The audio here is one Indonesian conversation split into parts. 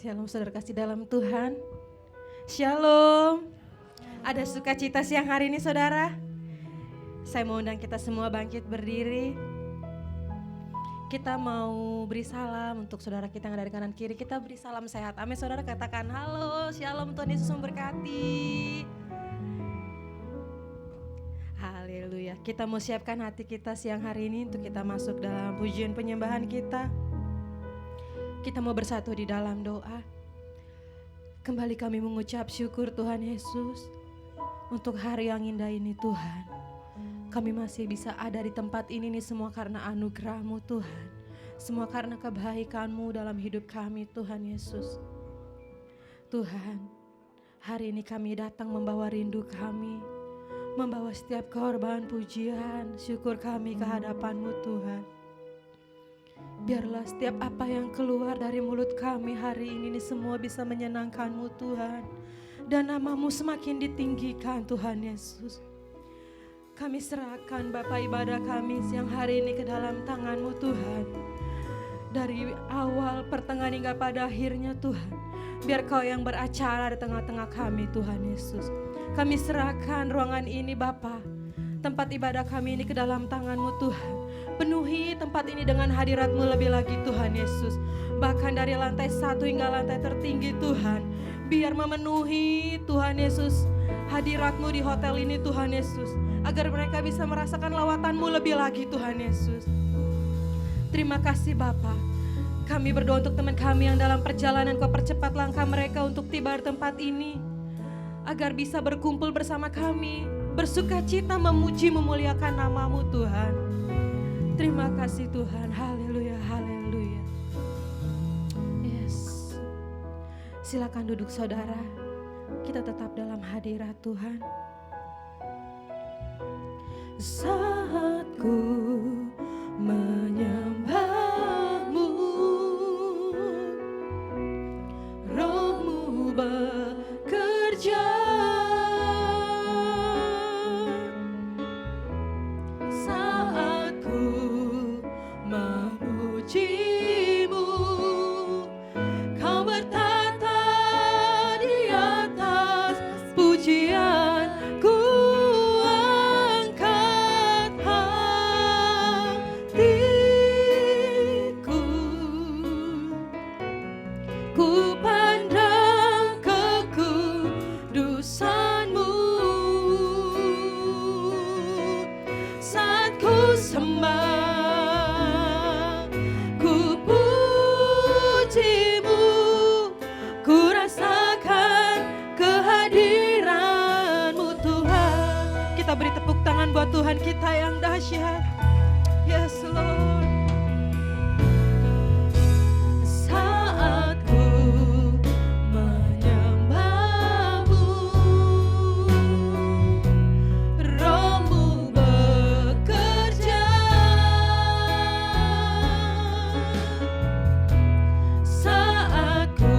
Shalom saudara kasih dalam Tuhan. Shalom. Ada sukacita siang hari ini saudara. Saya mau undang kita semua bangkit berdiri. Kita mau beri salam untuk saudara kita yang ada di kanan kiri. Kita beri salam sehat. Amin saudara, katakan halo, shalom, Tuhan Yesus memberkati. Haleluya. Kita mau siapkan hati kita siang hari ini untuk kita masuk dalam pujian penyembahan kita. Kita mau bersatu di dalam doa. Kembali kami mengucap syukur Tuhan Yesus untuk hari yang indah ini Tuhan. Kami masih bisa ada di tempat ini nih semua karena anugerah-Mu Tuhan. Semua karena kebaikan-Mu dalam hidup kami Tuhan Yesus. Tuhan, hari ini kami datang membawa rindu kami. Membawa setiap korban pujian, syukur kami ke hadapan-Mu Tuhan. Biarlah setiap apa yang keluar dari mulut kami hari ini semua bisa menyenangkan-Mu Tuhan. Dan nama-Mu semakin ditinggikan Tuhan Yesus. Kami serahkan Bapa ibadah kami siang hari ini ke dalam tangan-Mu Tuhan. Dari awal, pertengahan hingga pada akhirnya Tuhan. Biar Kau yang beracara di tengah-tengah kami Tuhan Yesus. Kami serahkan ruangan ini Bapa. Tempat ibadah kami ini ke dalam tangan-Mu Tuhan. Penuhi tempat ini dengan hadirat-Mu lebih lagi Tuhan Yesus. Bahkan dari lantai 1 hingga lantai tertinggi Tuhan. Biar memenuhi Tuhan Yesus hadirat-Mu di hotel ini Tuhan Yesus. Agar mereka bisa merasakan lawatan-Mu lebih lagi Tuhan Yesus. Terima kasih Bapa. Kami berdoa untuk teman kami yang dalam perjalanan, Kau percepat langkah mereka untuk tiba di tempat ini. Agar bisa berkumpul bersama kami. Bersukacita memuji memuliakan nama-Mu Tuhan. Terima kasih Tuhan, haleluya, haleluya. Yes. Silakan duduk saudara, kita tetap dalam hadirat Tuhan. Saat ku menyembah-Mu, Roh-Mu bekerja. Buat Tuhan kita yang dahsyat. Yes Lord. Saat ku menyembah-Mu, Roh-Mu bekerja. Saat ku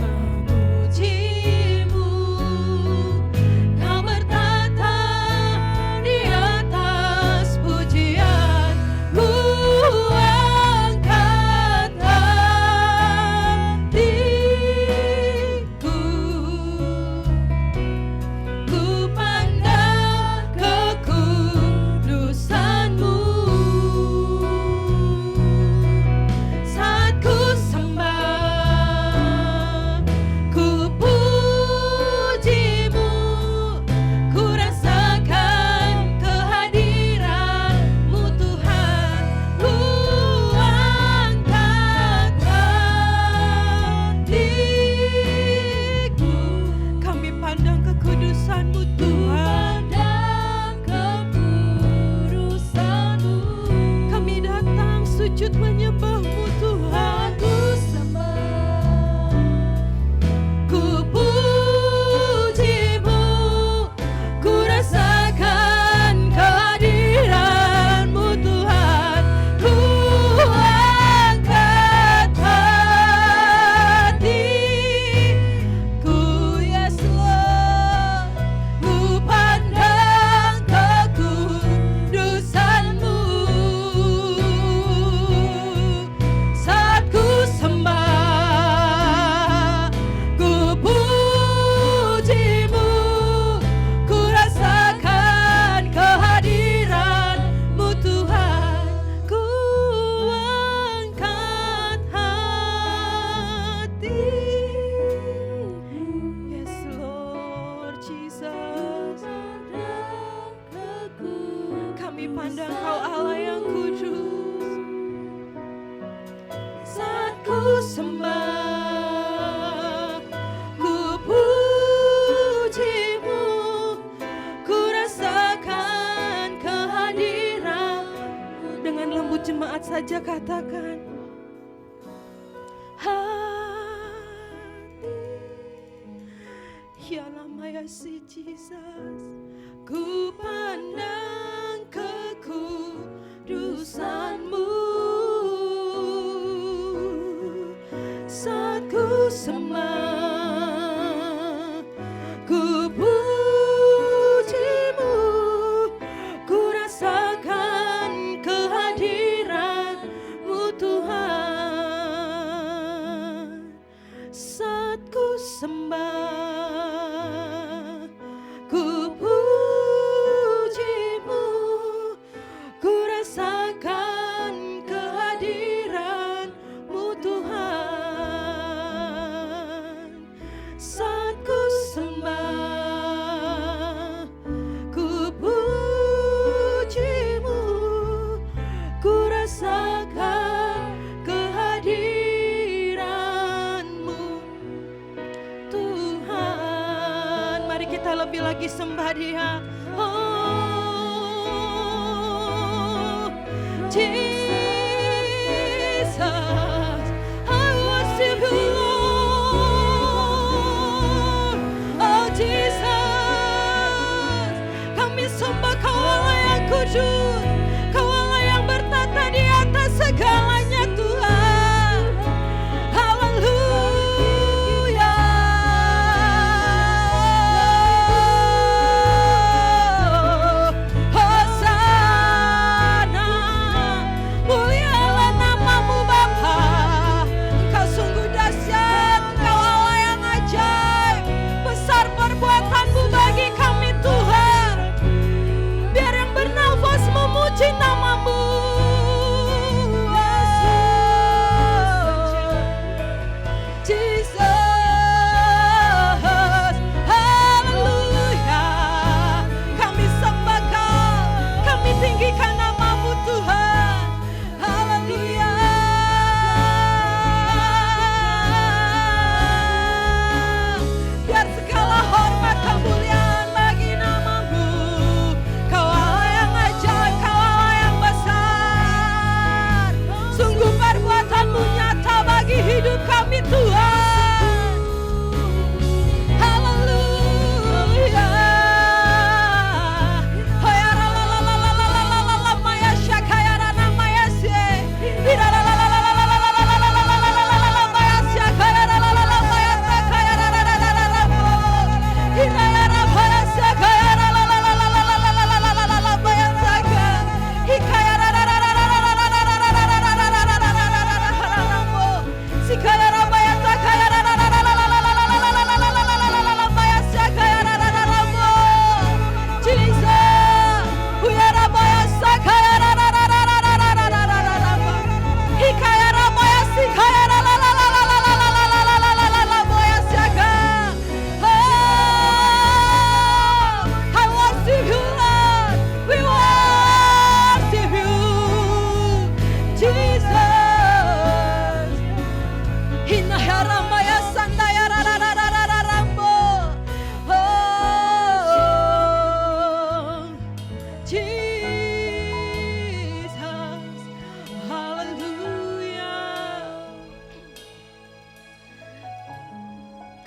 memuji-Mu, Kau bertata di atas pujian. sembah, ku pujimu, ku rasakan kehadiran. Dengan lembut jemaat saja katakan, hati, ya namanya si Jesus, ku pandang kekudusanmu, saat ku sembah, ku pujimu, ku rasakan kehadiran-Mu Tuhan. Saat ku sembah, ku pujimu, ku rasakan kehadiran-Mu Tuhan. Saat ku sembah, ku pujimu, ku rasakan kehadiran-Mu Tuhan. Mari kita lebih lagi sembah Dia. Oh, Jesus, I worship you, Lord. Oh, Jesus, kami sembah Kau Allah yang kudus, Kau Allah yang bertata di atas segalanya Tuhan. Haleluya. Hosana, mulialah nama-Mu Bapa. Engkau sungguh dahsyat, Engkau Allah yang ajaib. Besar perbuatan-Mu bagi kami Tuhan. Biar yang bernafas memuji nama-Mu. Jesus, haleluya. Kami sembah Kau, kami tinggikan nama-Mu Tuhan. Haleluya. Biar segala hormat kemuliaan bagi nama-Mu. Kau Allah yang ajaib, Kau Allah yang besar. Sungguh perbuatan-Mu nyata bagi hidup kami Tuhan. Haleluya. Hoya la la la la la la la la la la maya shakaya rana maya se. Ira la la la la la la la la la la la la la la la la maya shakaya la la la la maya shakaya la la la la la la mo. Ira la la maya shakaya la la la la la la la la la la la la la maya shakaya. Hikaya la la la la la la la la la la la la la la la la la mo. Sikaya la maya shakaya la la la la la la la la la la la la la la la maya shakaya la la la la mo. Jesus, huyara maya shakaya la la la la la la la la la la la mo. Hikaya la maya sikaya la la la la la la la la la la la la la la maya shakaya. Oh, I worship you, Lord. We worship you, Jesus. Hinahara maya sandaya ra ra ra ra ra ra ra mo. Oh, Jesus, haleluya.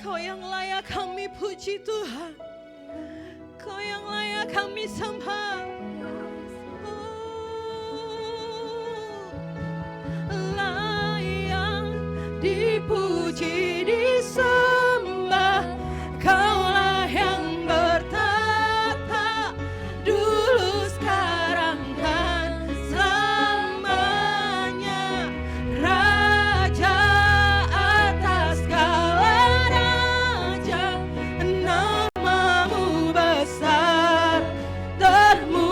Kau yang layak kami puji Tuhan, Kau yang layak kami sembah. Layak dipuji, disembah. Kaulah yang bertata dulu, sekarang, dan selamanya. Raja atas segala raja, nama-Mu besar, termulia.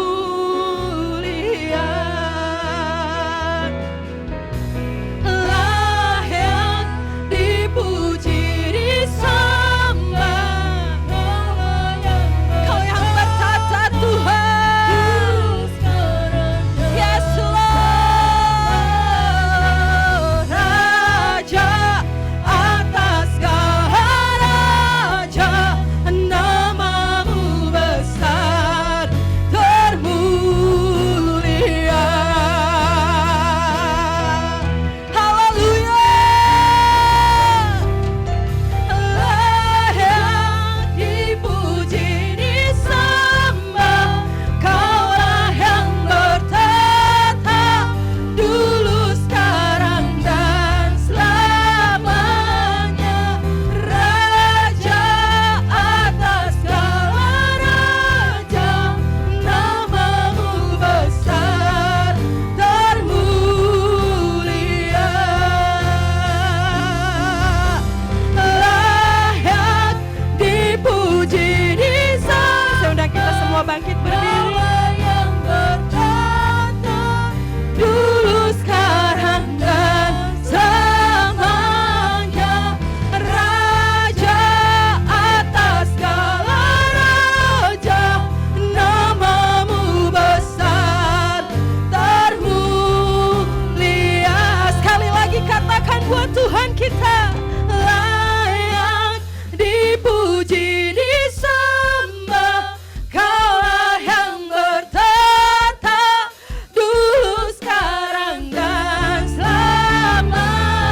Tuhan kita layak dipuji, disembah. Kaulah yang bertata dulu, sekarang, dan selamanya.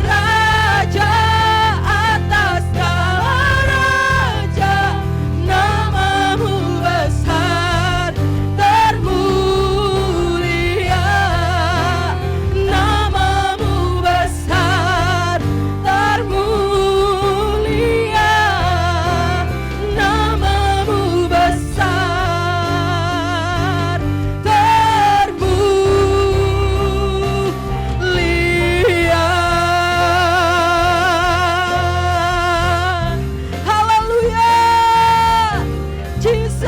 Raja atas segala raja, namamu besar termulia. Namamu besar termulia. Namamu besar termulia. Haleluya, Jesus.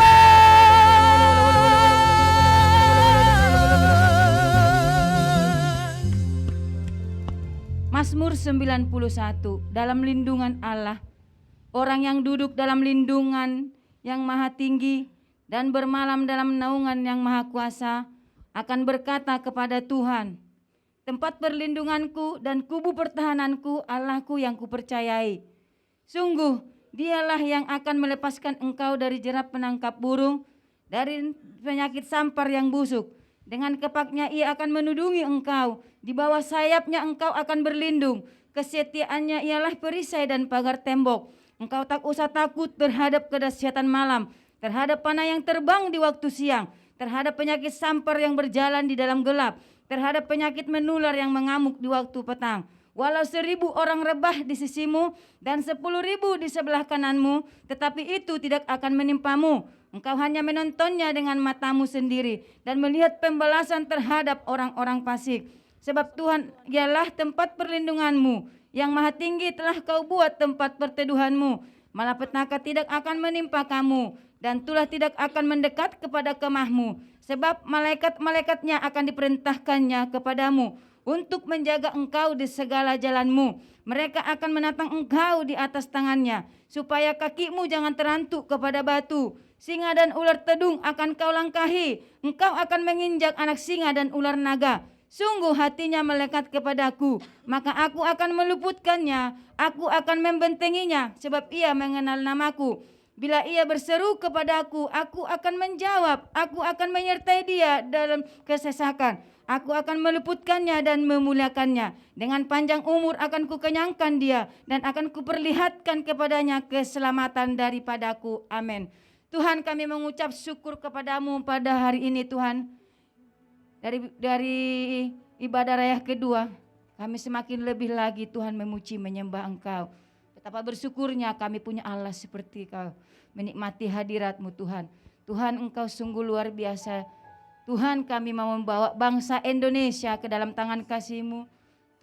Mazmur 91. Dalam lindungan Allah, orang yang duduk dalam lindungan yang maha tinggi dan bermalam dalam naungan yang maha kuasa akan berkata kepada Tuhan, tempat perlindunganku dan kubu pertahananku, Allahku yang kupercayai. Sungguh dialah yang akan melepaskan engkau dari jerat penangkap burung, dari penyakit sampar yang busuk. Dengan kepaknya ia akan menudungi engkau, di bawah sayapnya engkau akan berlindung. Kesetiaannya ialah perisai dan pagar tembok. Engkau tak usah takut terhadap kedahsyatan malam, terhadap panah yang terbang di waktu siang, terhadap penyakit sampar yang berjalan di dalam gelap, terhadap penyakit menular yang mengamuk di waktu petang. Walau 1000 orang rebah di sisimu dan 10.000 di sebelah kananmu, tetapi itu tidak akan menimpamu. Engkau hanya menontonnya dengan matamu sendiri dan melihat pembalasan terhadap orang-orang fasik. Sebab Tuhan ialah tempat perlindunganmu, yang maha tinggi telah kau buat tempat perteduhanmu. Malapetaka tidak akan menimpa kamu, dan tulah tidak akan mendekat kepada kemahmu. Sebab malaikat-malaikatnya akan diperintahkannya kepadamu untuk menjaga engkau di segala jalanmu. Mereka akan menatang engkau di atas tangannya, supaya kakimu jangan terantuk kepada batu. Singa dan ular tedung akan kau langkahi, engkau akan menginjak anak singa dan ular naga. Sungguh hatinya melekat kepadaku, maka aku akan meluputkannya, aku akan membentenginya, sebab ia mengenal namaku. Bila ia berseru kepadaku, aku akan menjawab, aku akan menyertai dia dalam kesesakan. Aku akan meluputkannya dan memuliakannya. Dengan panjang umur akan kukenyangkan dia, dan akan kuperlihatkan kepadanya keselamatan daripadaku. Amin. Tuhan, kami mengucap syukur kepadamu pada hari ini Tuhan. Dari ibadah raya kedua, kami semakin lebih lagi Tuhan memuji menyembah Engkau. Betapa bersyukurnya kami punya Allah seperti Kau, menikmati hadirat-Mu Tuhan. Tuhan, Engkau sungguh luar biasa. Tuhan, kami mau membawa bangsa Indonesia ke dalam tangan kasih-Mu.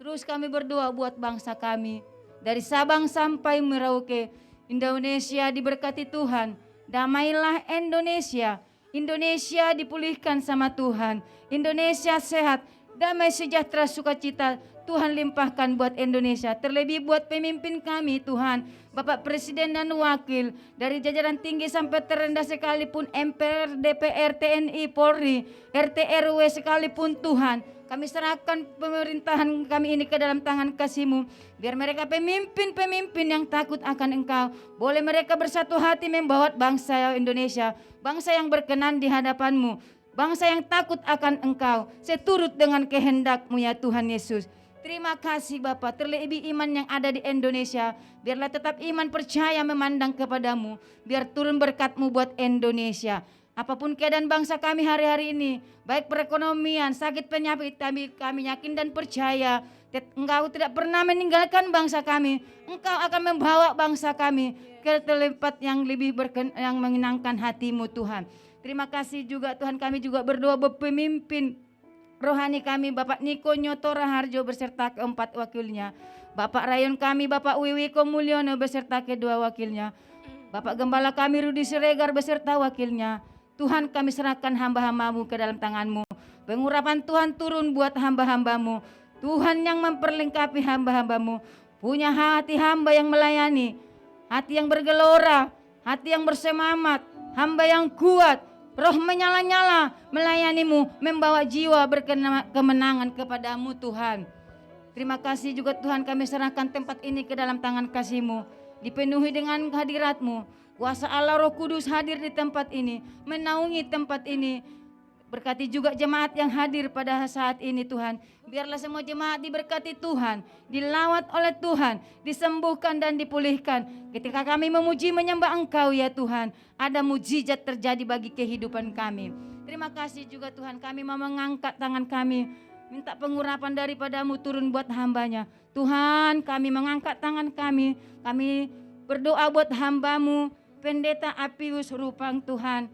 Terus kami berdoa buat bangsa kami, dari Sabang sampai Merauke. Indonesia diberkati Tuhan. Damailah Indonesia. Indonesia dipulihkan sama Tuhan. Indonesia sehat, damai, sejahtera, sukacita Tuhan limpahkan buat Indonesia. Terlebih buat pemimpin kami Tuhan, Bapak Presiden dan Wakil, dari jajaran tinggi sampai terendah sekalipun, MPR, DPR, TNI, Polri, RT RW sekalipun Tuhan. Kami serahkan pemerintahan kami ini ke dalam tangan kasih-Mu. Biar mereka pemimpin-pemimpin yang takut akan Engkau. Boleh mereka bersatu hati membawa bangsa Indonesia, bangsa yang berkenan di hadapan-Mu, bangsa yang takut akan Engkau, seturut dengan kehendak-Mu ya Tuhan Yesus. Terima kasih Bapa, terlebih iman yang ada di Indonesia, biarlah tetap iman percaya memandang kepadamu, biar turun berkat-Mu buat Indonesia. Apapun keadaan bangsa kami hari-hari ini, baik perekonomian, sakit penyakit, kami yakin dan percaya Engkau tidak pernah meninggalkan bangsa kami. Engkau akan membawa bangsa kami ke tempat yang lebih yang menyenangkan hati-Mu Tuhan. Terima kasih juga Tuhan, kami juga berdoa buat pemimpin rohani kami, Bapak Niko Nyoto Raharjo beserta keempat wakilnya, Bapak Rayon kami, Bapak Wiwiko Mulyono beserta kedua wakilnya, Bapak Gembala kami Rudi Siregar beserta wakilnya. Tuhan, kami serahkan hamba-hamba-Mu ke dalam tangan-Mu. Pengurapan Tuhan turun buat hamba-hamba-Mu. Tuhan yang memperlengkapi hamba-hamba-Mu. Punya hati hamba yang melayani, hati yang bergelora, hati yang bersemangat, hamba yang kuat, roh menyala-nyala melayani-Mu, membawa jiwa berkemenangan kepada-Mu Tuhan. Terima kasih juga Tuhan, kami serahkan tempat ini ke dalam tangan kasih-Mu. Dipenuhi dengan hadirat-Mu. Kuasa Allah Roh Kudus hadir di tempat ini, menaungi tempat ini. Berkati juga jemaat yang hadir pada saat ini Tuhan. Biarlah semua jemaat diberkati Tuhan, dilawat oleh Tuhan, disembuhkan dan dipulihkan. Ketika kami memuji menyembah Engkau ya Tuhan, ada mujizat terjadi bagi kehidupan kami. Terima kasih juga Tuhan, kami mau mengangkat tangan kami, minta pengurapan daripadamu turun buat hambanya. Tuhan, kami mengangkat tangan kami berdoa buat hambamu, Pendeta Apius Rupang Tuhan.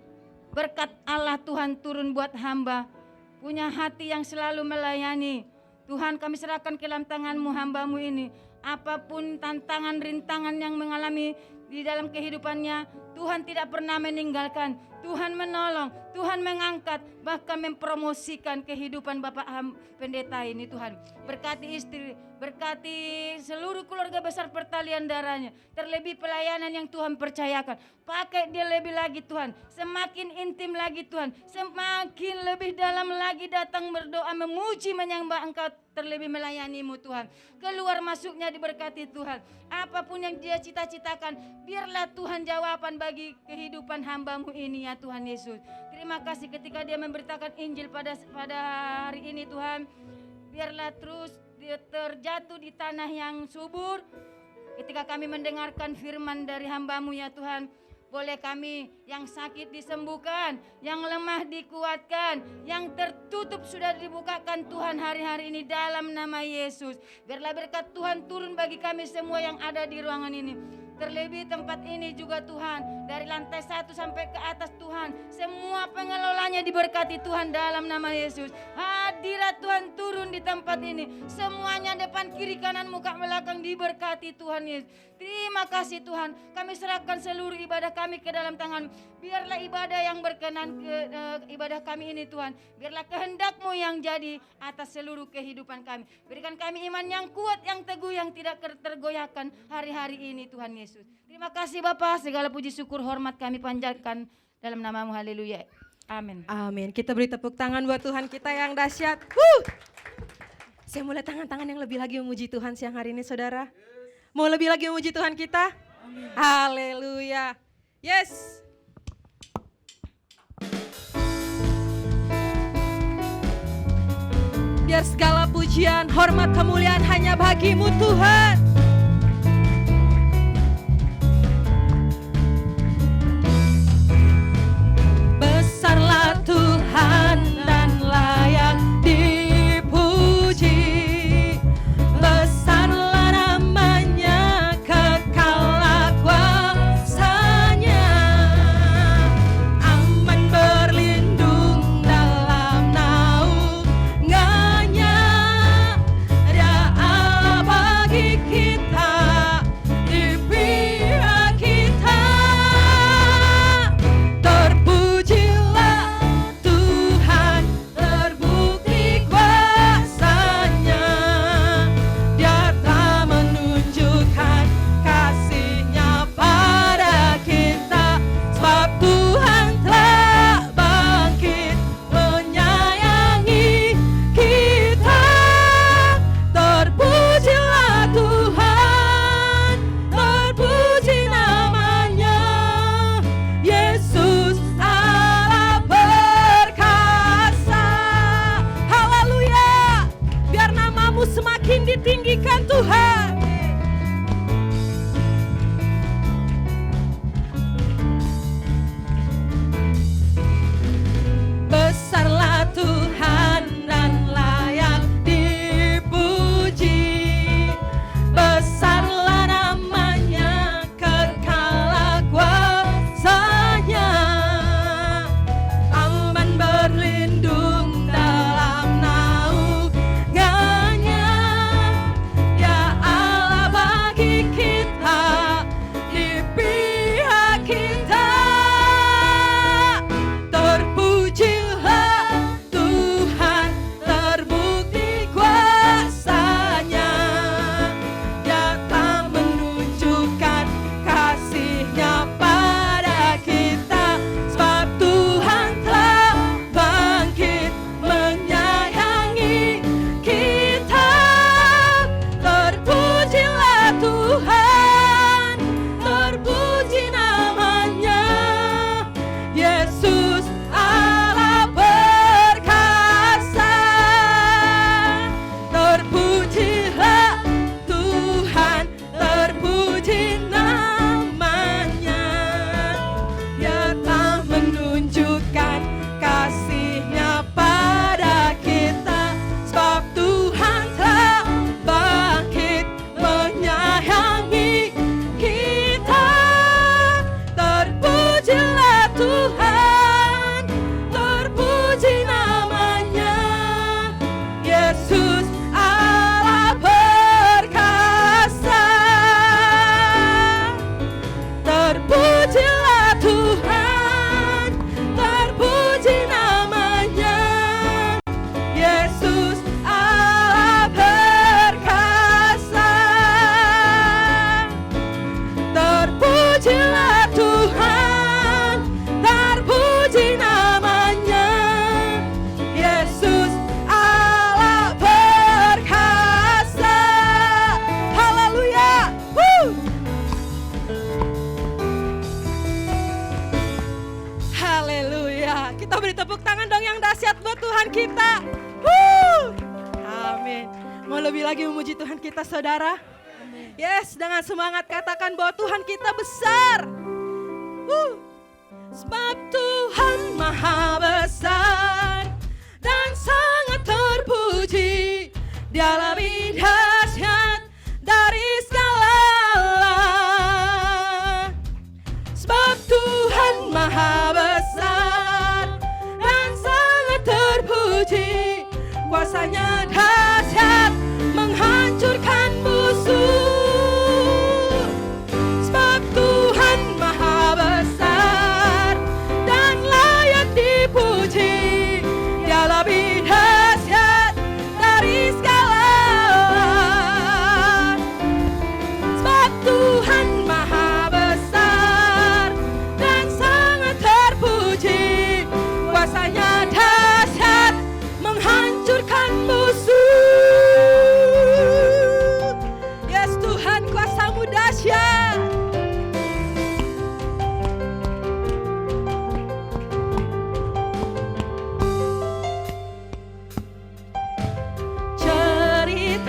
Berkat Allah Tuhan turun buat hamba, punya hati yang selalu melayani. Tuhan, kami serahkan ke dalam tangan-Mu hambamu ini. Apapun tantangan, rintangan yang mengalami di dalam kehidupannya, Tuhan tidak pernah meninggalkan. Tuhan menolong, Tuhan mengangkat, bahkan mempromosikan kehidupan Bapak Pendeta ini Tuhan. Berkati istri, berkati seluruh keluarga besar pertalian darahnya. Terlebih pelayanan yang Tuhan percayakan. Pakai dia lebih lagi Tuhan, semakin intim lagi Tuhan. Semakin lebih dalam lagi datang berdoa, memuji menyembah Engkau, terlebih melayani-Mu Tuhan. Keluar masuknya diberkati Tuhan. Apapun yang dia cita-citakan, biarlah Tuhan jawaban bagi kehidupan hamba-Mu ini ya Tuhan Yesus. Terima kasih ketika dia memberitakan Injil pada hari ini Tuhan. Biarlah terus dia terjatuh di tanah yang subur. Ketika kami mendengarkan firman dari hamba-Mu ya Tuhan, boleh kami yang sakit disembuhkan, yang lemah dikuatkan, yang tertutup sudah dibukakan Tuhan hari-hari ini dalam nama Yesus. Biarlah berkat Tuhan turun bagi kami semua yang ada di ruangan ini. Terlebih tempat ini juga Tuhan, dari lantai 1 sampai ke atas Tuhan, semua pengelolanya diberkati Tuhan dalam nama Yesus. Hadirat Tuhan turun di tempat ini, semuanya depan kiri kanan muka belakang diberkati Tuhan Yesus. Terima kasih Tuhan, kami serahkan seluruh ibadah kami ke dalam tangan. Biarlah ibadah yang berkenan ke ibadah kami ini Tuhan, biarlah kehendak-Mu yang jadi atas seluruh kehidupan kami. Berikan kami iman yang kuat, yang teguh, yang tidak tergoyahkan hari-hari ini Tuhan Yesus. Terima kasih Bapa, segala puji syukur hormat kami panjatkan dalam nama-Mu, haleluya. Amin. Amin. Kita beri tepuk tangan buat Tuhan kita yang dahsyat. Saya mulai tangan-tangan yang lebih lagi memuji Tuhan siang hari ini saudara. Mau lebih lagi memuji Tuhan kita? Haleluya. Yes. Biar segala pujian, hormat, kemuliaan hanya bagi-Mu Tuhan. Besarlah Tuhan dan layak dipuji. Besarlah namanya, kekallah kuasanya. Aman berlindung dalam naungannya. Dia Allah bagi kita, di pihak kita. Terpujilah Tuhan, terbukti kuasanya. Dia telah menunjukkan kasih-Nya pada kita. Sebab Tuhan telah bangkit menyayangi kita. Terpujilah Tuhan, terpuji namanya. Yesus Allah perkasa. Haleluya. Biar nama-Mu semakin ditinggikan Tuhan. Besarlah Tuhan dan layak dipuji. Besarlah namanya, kekallah kuasanya. Aman berlindung dalam naungannya. Dia kita. Amin. Mau lebih lagi memuji Tuhan kita, saudara? Yes, dengan semangat katakan bahwa Tuhan kita besar. Sebab Tuhan maha besar dan sangat terpuji. Dia lebih dahsyat dari segala Allah. Sebab Tuhan maha besar dan sangat terpuji. Kuasanya dahsyat menghancurkan musuh. Sebab Tuhan maha besar dan layak dipuji. Dia lebih dahsyat dari segala Allah. Sebab Tuhan maha besar dan sangat terpuji. Kuasanya dahsyat menghancurkan musuh. Yes, Tuhan, kuasamu dahsyat.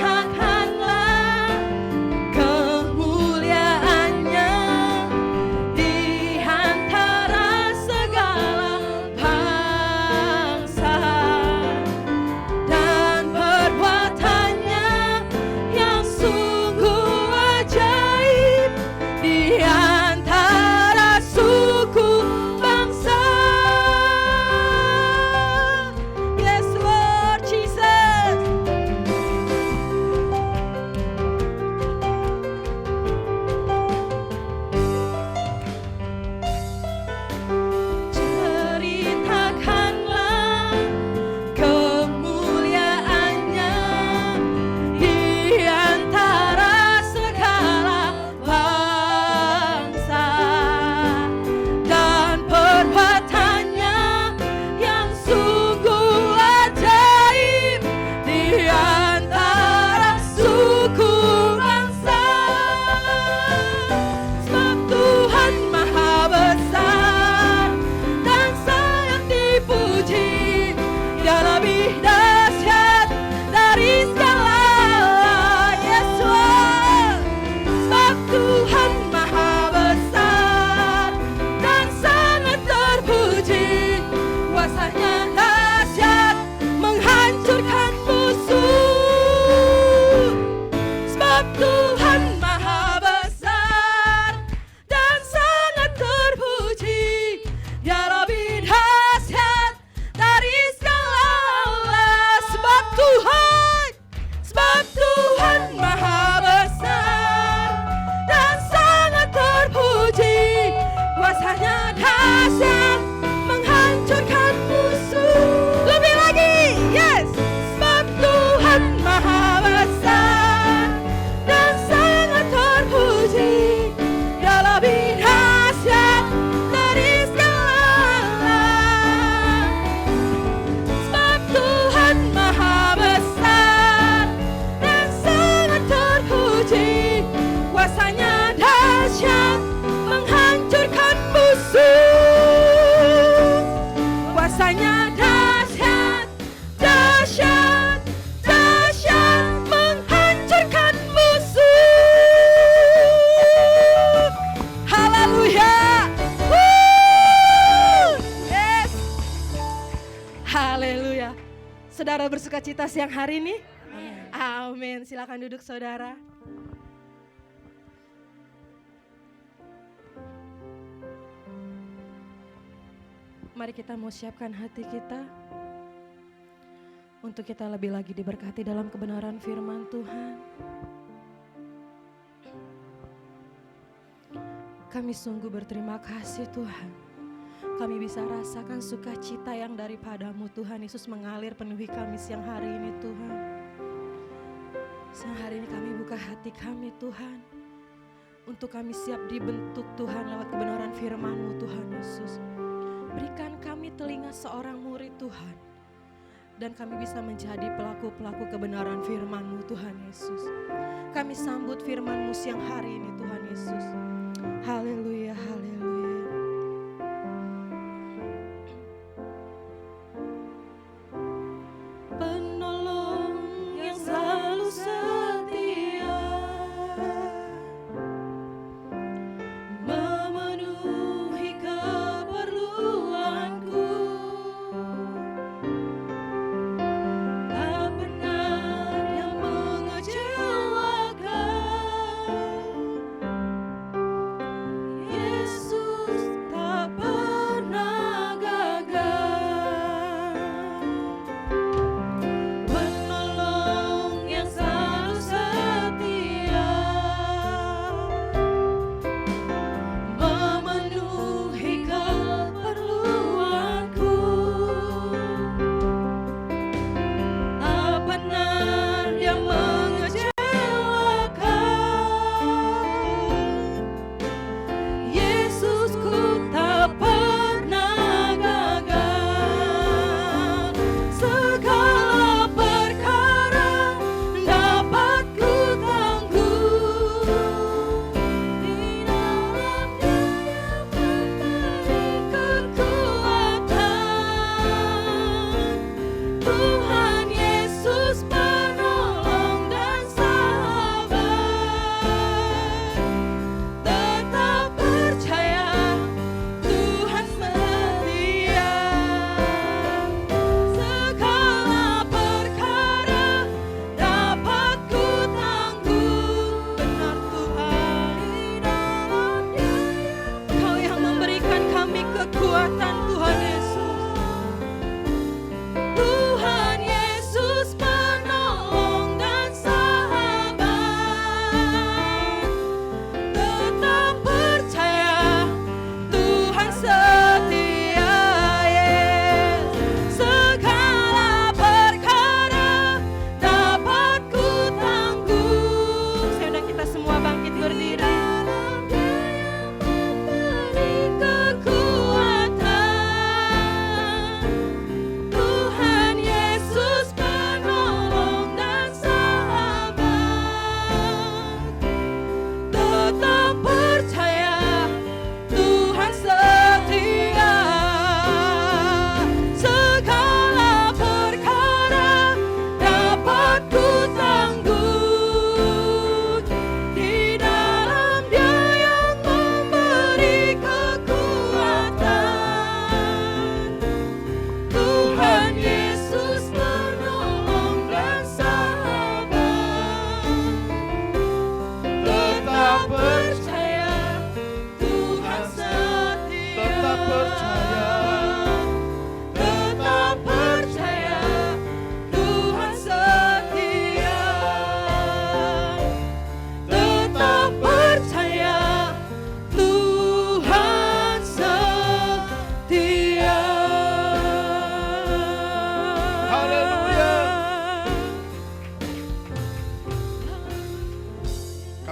Ceritakanlah kemuliaannya di antara segala bangsa, dan perbuatannya yang sungguh ajaib di antara suku bangsa. Yes, Lord Jesus. Ceritakanlah kemuliaannya di antara segala bangsa, dan perbuatannya yang sungguh ajaib di antara suku bangsa. Sebab Tuhan maha besar dan sangat dipuji. Dia lebih dahsyat dari segala Allah. Yes, Lord. Sebab Tuhan maha besar dan sangat terpuji. Kuasanya dahsyat menghancurkan musuh. Sebab Tuhan maha besar dan sangat terpuji. Dia lebih dahsyat dari segala Allah. Sebab Tuhan maha besar dan sangat terpuji. Kuasanya dahsyat menghancurkan musuh. Lebih lagi, yes. Sebab Tuhan maha besar dan sangat terpuji. Dia lebih dahsyat dari segala Allah. Sebab Tuhan maha besar dan sangat terpuji. Kuasanya dahsyat menghancurkan musuh. Kuasanya dahsyat, dahsyat, dahsyat menghancurkan musuh. Haleluya. Yes. Haleluya. Saudara bersuka cita siang hari ini? Amin. Silakan duduk, saudara. Mari kita mau siapkan hati kita untuk kita lebih lagi diberkati dalam kebenaran firman Tuhan. Kami sungguh berterima kasih Tuhan. Kami bisa rasakan sukacita yang daripadamu Tuhan Yesus mengalir penuhi kami siang hari ini Tuhan. Siang hari ini kami buka hati kami Tuhan, untuk kami siap dibentuk Tuhan lewat kebenaran firman-Mu Tuhan Yesus. Berikan kami telinga seorang murid Tuhan, dan kami bisa menjadi pelaku-pelaku kebenaran firman-Mu Tuhan Yesus. Kami sambut firman-Mu siang hari ini Tuhan Yesus. Haleluya, haleluya.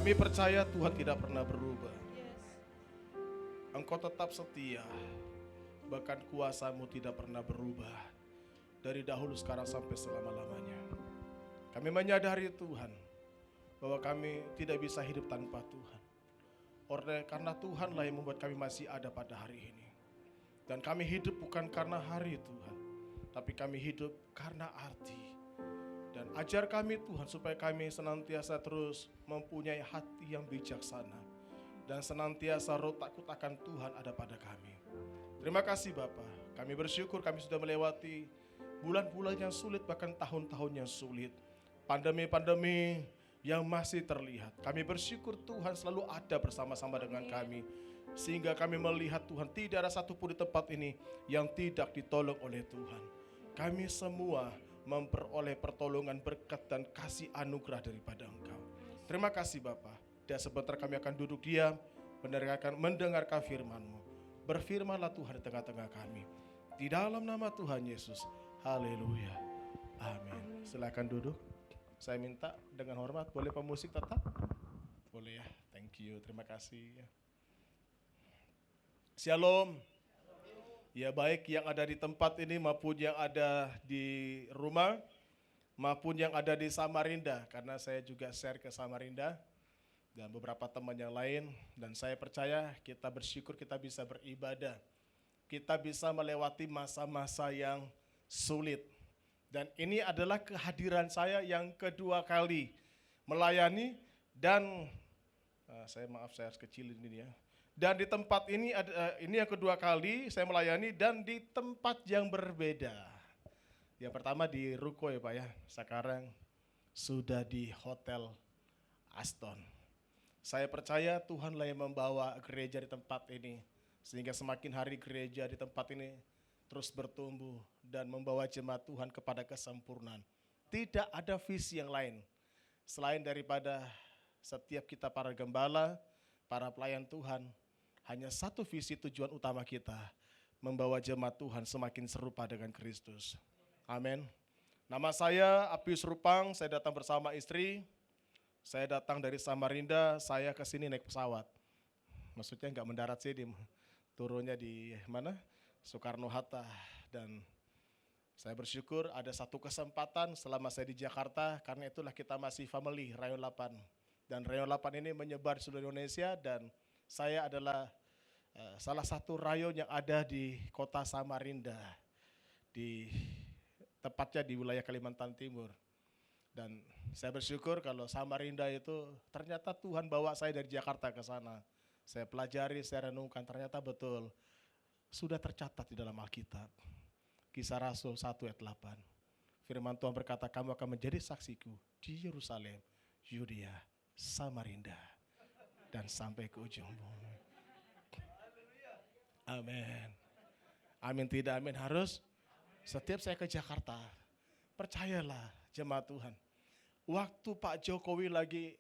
Kami percaya Tuhan tidak pernah berubah. Engkau tetap setia, bahkan kuasa-Mu tidak pernah berubah dari dahulu, sekarang, sampai selama-lamanya. Kami menyadari Tuhan bahwa kami tidak bisa hidup tanpa Tuhan. Karena Tuhanlah yang membuat kami masih ada pada hari ini. Dan kami hidup bukan karena hari Tuhan, tapi kami hidup karena arti. Dan ajar kami Tuhan supaya kami senantiasa terus mempunyai hati yang bijaksana. Dan senantiasa roh takut akan Tuhan ada pada kami. Terima kasih Bapa. Kami bersyukur kami sudah melewati bulan-bulan yang sulit, bahkan tahun-tahun yang sulit. Pandemi-pandemi yang masih terlihat. Kami bersyukur Tuhan selalu ada bersama-sama dengan kami. Sehingga kami melihat Tuhan tidak ada satupun di tempat ini yang tidak ditolong oleh Tuhan. Kami semua memperoleh pertolongan, berkat dan kasih anugerah daripada Engkau. Terima kasih Bapa. Dan sebentar kami akan duduk diam, mendengarkan firman-Mu. Berfirmanlah Tuhan di tengah-tengah kami. Di dalam nama Tuhan Yesus. Haleluya. Amin. Silakan duduk. Saya minta dengan hormat, boleh pemusik tetap? Boleh ya, thank you, terima kasih. Shalom. Ya, baik yang ada di tempat ini maupun yang ada di rumah, maupun yang ada di Samarinda, karena saya juga share ke Samarinda dan beberapa teman yang lain, dan saya percaya kita bersyukur kita bisa beribadah, kita bisa melewati masa-masa yang sulit. Dan ini adalah kehadiran saya yang kedua kali melayani, dan saya harus kecilin ini ya. Dan di tempat ini ini yang kedua kali saya melayani dan di tempat yang berbeda. Yang pertama di Ruko ya Pak ya, sekarang sudah di Hotel Aston. Saya percaya Tuhanlah yang membawa gereja di tempat ini, sehingga semakin hari gereja di tempat ini terus bertumbuh dan membawa jemaat Tuhan kepada kesempurnaan. Tidak ada visi yang lain selain daripada setiap kita para gembala, para pelayan Tuhan, hanya satu visi tujuan utama kita, membawa jemaat Tuhan semakin serupa dengan Kristus. Amin. Nama saya Apius Rupang, saya datang bersama istri. Saya datang dari Samarinda, saya ke sini naik pesawat. Maksudnya enggak mendarat sih, turunnya di mana? Soekarno-Hatta. Dan saya bersyukur ada satu kesempatan selama saya di Jakarta, karena itulah kita masih family Rayon 8. Dan Rayon 8 ini menyebar di seluruh Indonesia, dan saya adalah salah satu rayon yang ada di kota Samarinda, tepatnya di wilayah Kalimantan Timur. Dan saya bersyukur kalau Samarinda itu ternyata Tuhan bawa saya dari Jakarta ke sana. Saya pelajari, saya renungkan, ternyata betul sudah tercatat di dalam Alkitab. Kisah Rasul 1 ayat 8. Firman Tuhan berkata, kamu akan menjadi saksiku di Yerusalem, Yudea, Samarinda, dan sampai ke ujung bumi. Amin. Amin tidak amin, harus. Setiap saya ke Jakarta, percayalah jemaat Tuhan, waktu Pak Jokowi lagi,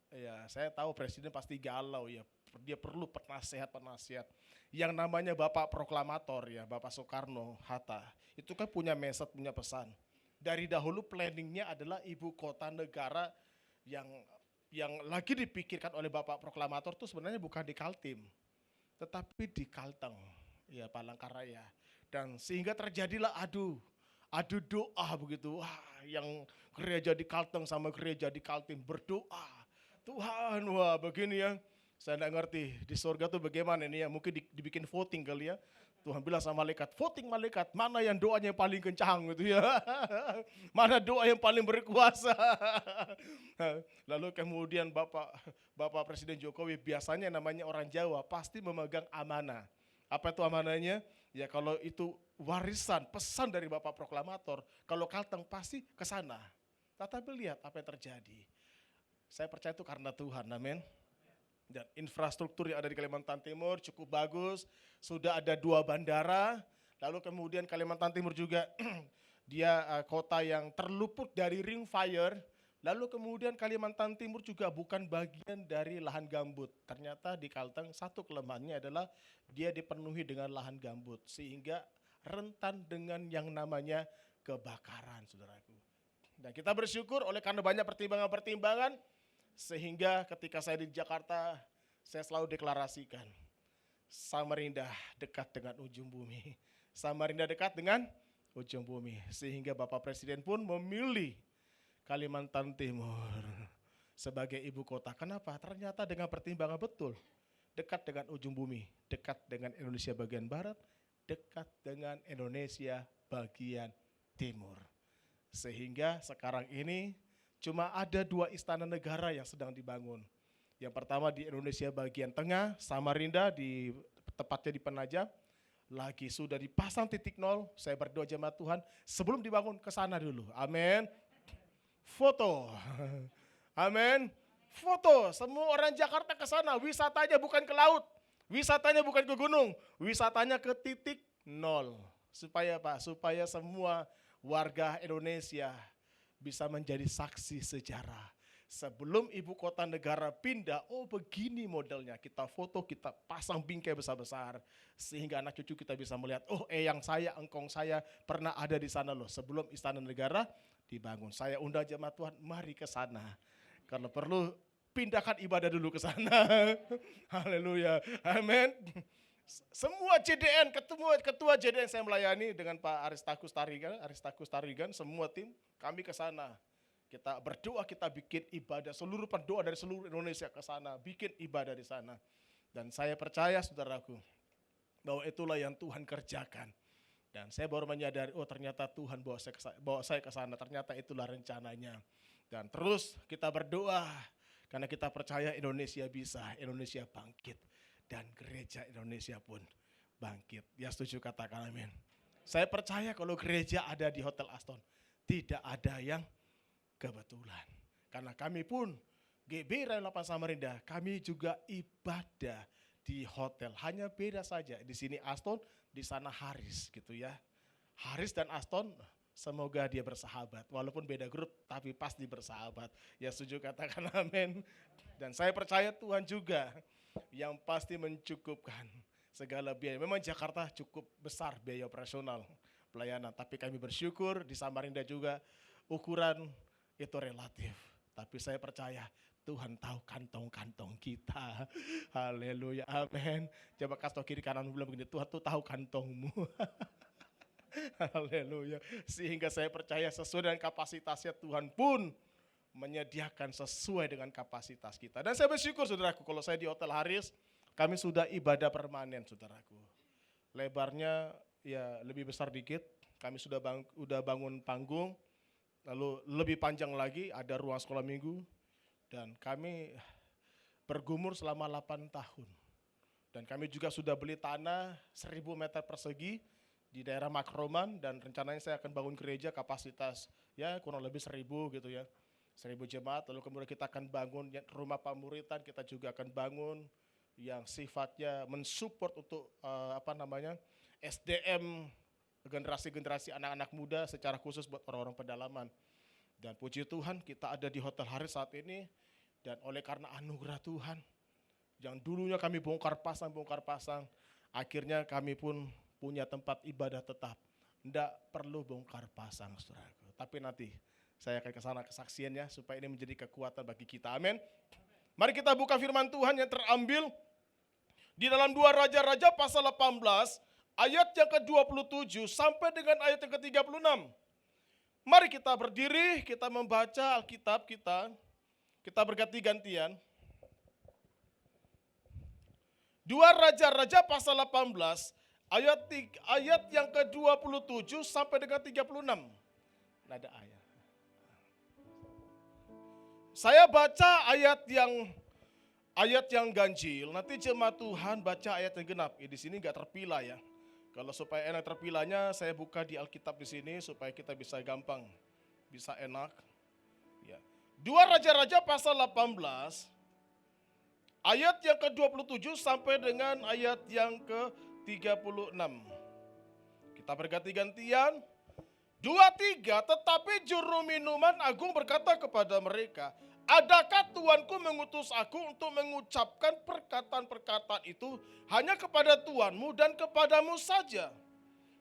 ya saya tahu presiden pasti galau ya, dia perlu penasihat yang namanya Bapak Proklamator ya, Bapak Soekarno-Hatta, itu kan punya message, punya pesan. Dari dahulu planningnya adalah ibu kota negara yang lagi dipikirkan oleh Bapak Proklamator itu sebenarnya bukan di Kaltim, tetapi di Kalteng, ya Palangkaraya. Dan sehingga terjadilah adu doa begitu. Wah, yang gereja di Kalteng sama gereja di Kaltim berdoa. Tuhan, wah begini ya. Saya enggak ngerti di surga tuh bagaimana ini ya. Mungkin dibikin voting kali ya. Tuhan bilang sama malaikat, voting malaikat, mana yang doanya yang paling kencang gitu ya. Mana doa yang paling berkuasa. Lalu kemudian Bapak Presiden Jokowi biasanya namanya orang Jawa pasti memegang amanah. Apa itu amanahnya? Ya kalau itu warisan, pesan dari Bapak Proklamator, kalau Kalteng pasti ke sana. Tetapi lihat apa yang terjadi. Saya percaya itu karena Tuhan, amin. Dan infrastruktur yang ada di Kalimantan Timur cukup bagus, sudah ada 2 bandara, lalu kemudian Kalimantan Timur juga dia kota yang terluput dari ring fire, lalu kemudian Kalimantan Timur juga bukan bagian dari lahan gambut. Ternyata di Kalteng satu kelemahannya adalah dia dipenuhi dengan lahan gambut, sehingga rentan dengan yang namanya kebakaran, saudaraku. Dan kita bersyukur oleh karena banyak pertimbangan-pertimbangan, Sehingga ketika saya di Jakarta, saya selalu deklarasikan, Samarinda dekat dengan ujung bumi. Samarinda dekat dengan ujung bumi. Sehingga Bapak Presiden pun memilih Kalimantan Timur sebagai ibu kota. Kenapa? Ternyata dengan pertimbangan betul. Dekat dengan ujung bumi, dekat dengan Indonesia bagian barat, dekat dengan Indonesia bagian timur. Sehingga sekarang ini cuma ada 2 istana negara yang sedang dibangun. Yang pertama di Indonesia bagian tengah, Samarinda, tepatnya di Penajam. Lagi sudah dipasang titik nol, saya berdoa jemaat Tuhan, sebelum dibangun ke sana dulu. Amin. Foto. Amin. Foto, semua orang Jakarta ke sana, wisatanya bukan ke laut, wisatanya bukan ke gunung, wisatanya ke titik nol. Supaya apa? Supaya semua warga Indonesia bisa menjadi saksi sejarah. Sebelum ibu kota negara pindah, oh begini modelnya, kita foto, kita pasang bingkai besar-besar. Sehingga anak cucu kita bisa melihat, oh eyang saya, engkong saya pernah ada di sana loh. Sebelum istana negara dibangun. Saya undang jemaat Tuhan, mari ke sana. Kalau perlu, pindahkan ibadah dulu ke sana. Haleluya, amin. Semua JDN, ketua JDN saya melayani dengan Pak Aristarkus Tarigan, semua tim, kami ke sana. Kita berdoa, kita bikin ibadah, seluruh pendoa dari seluruh Indonesia ke sana, bikin ibadah di sana. Dan saya percaya saudaraku, bahwa itulah yang Tuhan kerjakan. Dan saya baru menyadari, oh ternyata Tuhan bawa saya ke sana, ternyata itulah rencananya. Dan terus kita berdoa, karena kita percaya Indonesia bisa, Indonesia bangkit. Dan gereja Indonesia pun bangkit. Ya setuju, katakan amin. Saya percaya kalau gereja ada di Hotel Aston, tidak ada yang kebetulan. Karena kami pun GB Rayon 8 Samarinda, kami juga ibadah di hotel. Hanya beda saja, di sini Aston, di sana Haris gitu ya. Haris dan Aston, semoga dia bersahabat. Walaupun beda grup, tapi pasti bersahabat. Ya setuju, katakan amin. Dan saya percaya Tuhan juga yang pasti mencukupkan segala biaya. Memang Jakarta cukup besar biaya operasional pelayanan. Tapi kami bersyukur di Samarinda juga ukuran itu relatif, tapi saya percaya Tuhan tahu kantong-kantong kita. Haleluya, amin. Coba kasih kiri kanan bilang begini, Tuhan tuh tahu kantongmu. Haleluya. Sehingga saya percaya sesuai dengan kapasitasnya Tuhan pun menyediakan sesuai dengan kapasitas kita. Dan saya bersyukur saudaraku, kalau saya di Hotel Haris, kami sudah ibadah permanen saudaraku. Lebarnya ya lebih besar dikit, kami sudah bangun panggung. Lalu lebih panjang lagi ada ruang sekolah minggu, dan kami bergumur selama 8 tahun. Dan kami juga sudah beli tanah 1000 meter persegi di daerah Makroman, dan rencananya saya akan bangun gereja kapasitas ya kurang lebih 1000 gitu ya. 1000 jemaat, lalu kemudian kita akan bangun rumah pamuritan, kita juga akan bangun yang sifatnya mensupport untuk SDM generasi-generasi anak-anak muda secara khusus buat orang-orang pedalaman. Dan puji Tuhan kita ada di Hotel Haris saat ini, dan oleh karena anugerah Tuhan yang dulunya kami bongkar pasang, akhirnya kami pun punya tempat ibadah tetap. Tidak perlu bongkar pasang saudaraku, tapi nanti saya akan ke sana kesaksiannya supaya ini menjadi kekuatan bagi kita, amin. Mari kita buka firman Tuhan yang terambil di dalam 2 Raja-Raja pasal 18 ayat yang ke-27 sampai dengan ayat yang ke-36. Mari kita berdiri, kita membaca Alkitab kita berganti-gantian. 2 Raja-Raja pasal 18 ayat yang ke-27 sampai dengan 36. Nada ayat. Saya baca ayat yang ganjil, nanti jemaat Tuhan baca ayat yang genap. Di sini enggak terpilah ya. Kalau supaya enak terpilahnya, saya buka di Alkitab di sini supaya kita bisa gampang, bisa enak. Ya. 2 Raja-Raja pasal 18 ayat yang ke-27 sampai dengan ayat yang ke-36. Kita berganti-gantian. 2, 3, tetapi juru minuman agung berkata kepada mereka, adakah tuanku mengutus aku untuk mengucapkan perkataan-perkataan itu hanya kepada tuanmu dan kepadamu saja?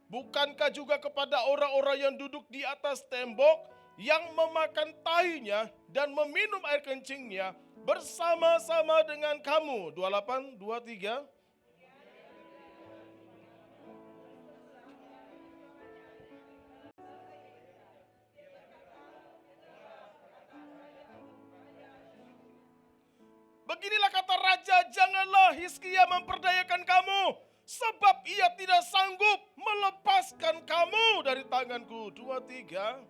Bukankah juga kepada orang-orang yang duduk di atas tembok yang memakan tahinya dan meminum air kencingnya bersama-sama dengan kamu. 28, 23. Beginilah kata raja, janganlah Hizkia memperdayakan kamu, sebab ia tidak sanggup melepaskan kamu dari tanganku. 23.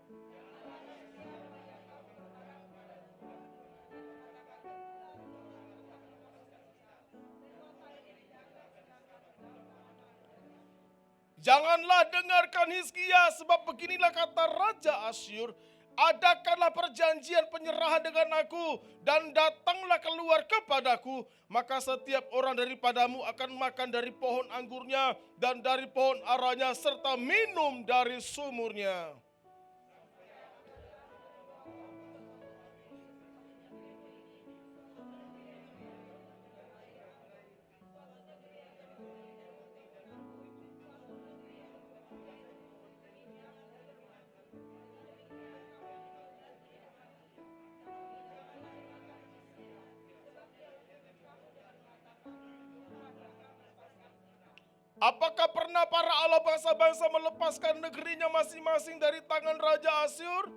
Janganlah dengarkan Hizkia, sebab beginilah kata Raja Asyur, adakanlah perjanjian penyerahan dengan aku, dan datanglah keluar kepadaku, maka setiap orang daripadamu akan makan dari pohon anggurnya, dan dari pohon aranya, serta minum dari sumurnya. Apakah pernah para Allah bangsa-bangsa melepaskan negerinya masing-masing dari tangan Raja Asyur?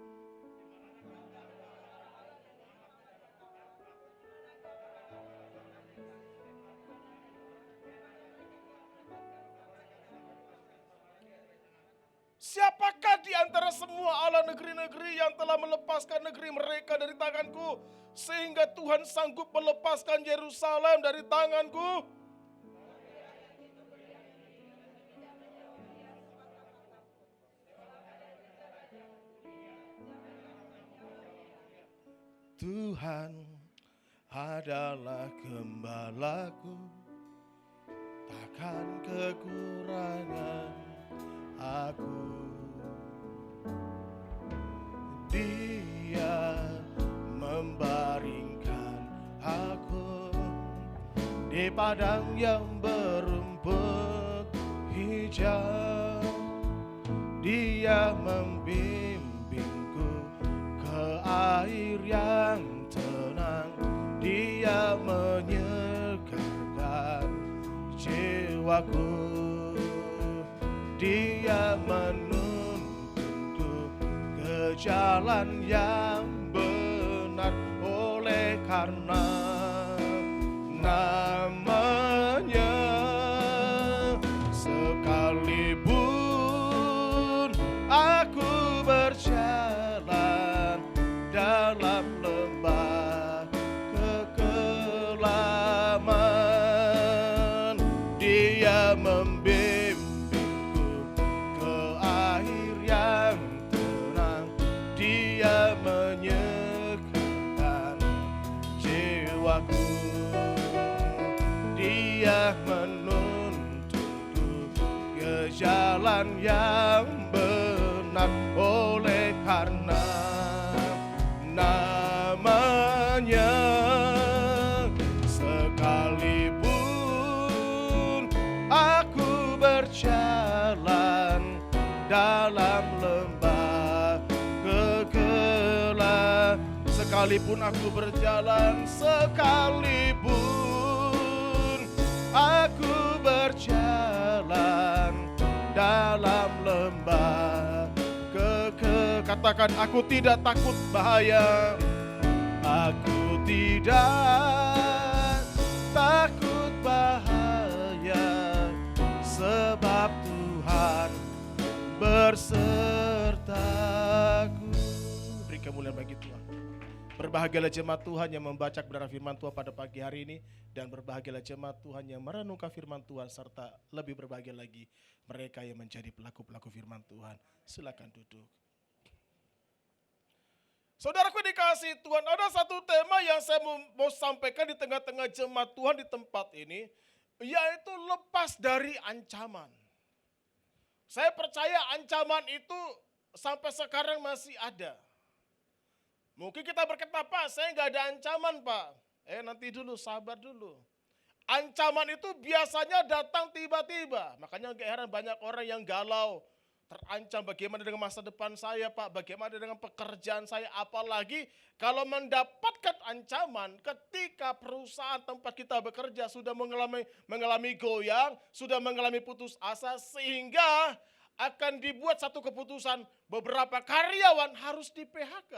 Siapakah di antara semua Allah negeri-negeri yang telah melepaskan negeri mereka dari tanganku, sehingga Tuhan sanggup melepaskan Yerusalem dari tanganku? Tuhan adalah gembalaku, takkan kekurangan aku. Dia membaringkan aku di padang yang berumput hijau. Dia membimbingku ke air yang tenang. Dia menyegarkan jiwaku. Dia menuntunku ke jalan yang benar, oleh karena namanya. Sekalipun aku berjalan dalam lembah kekelaman, Dia membimbingku ke air yang tenang. Dia menyegarkan jiwaku. Dia menuntunku ke jalan yang benar, oleh karena namanya. Sekalipun aku berjalan dalam lembah kegelapan, sekalipun aku berjalan, sekalipun aku berjalan dalam lembah katakan, aku tidak takut bahaya. Aku tidak takut bahaya, sebab Tuhan bersertaku. Beri kemuliaan bagi Tuhan. Berbahagialah jemaat Tuhan yang membaca kebenaran firman Tuhan pada pagi hari ini, dan berbahagialah jemaat Tuhan yang merenungkan firman Tuhan, serta lebih berbahagia lagi mereka yang menjadi pelaku-pelaku firman Tuhan. Silakan duduk. Saudaraku dikasihi Tuhan, ada satu tema yang saya mau sampaikan di tengah-tengah jemaat Tuhan di tempat ini, yaitu lepas dari ancaman. Saya percaya ancaman itu sampai sekarang masih ada. Mungkin kita berkata, Pak, saya nggak ada ancaman, Pak. Nanti dulu, sabar dulu. Ancaman itu biasanya datang tiba-tiba. Makanya gak heran banyak orang yang galau, terancam bagaimana dengan masa depan saya Pak, bagaimana dengan pekerjaan saya, apalagi kalau mendapatkan ancaman ketika perusahaan tempat kita bekerja sudah mengalami goyang, sudah mengalami putus asa, sehingga akan dibuat satu keputusan beberapa karyawan harus di PHK.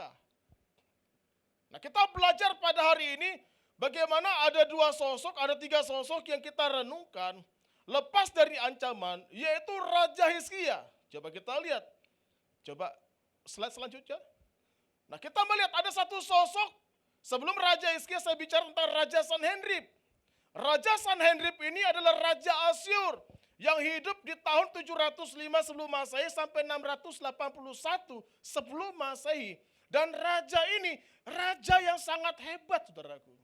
Nah, kita belajar pada hari ini bagaimana ada 2 sosok, ada 3 sosok yang kita renungkan lepas dari ancaman, yaitu Raja Hizkia. Coba kita lihat. Coba slide selanjutnya. Nah, kita melihat ada satu sosok. Sebelum Raja Hizkia saya bicara tentang Raja Sanherib. Raja Sanherib ini adalah Raja Asyur yang hidup di tahun 705 sebelum Masehi sampai 681 sebelum Masehi. Dan raja ini raja yang sangat hebat, saudaraku.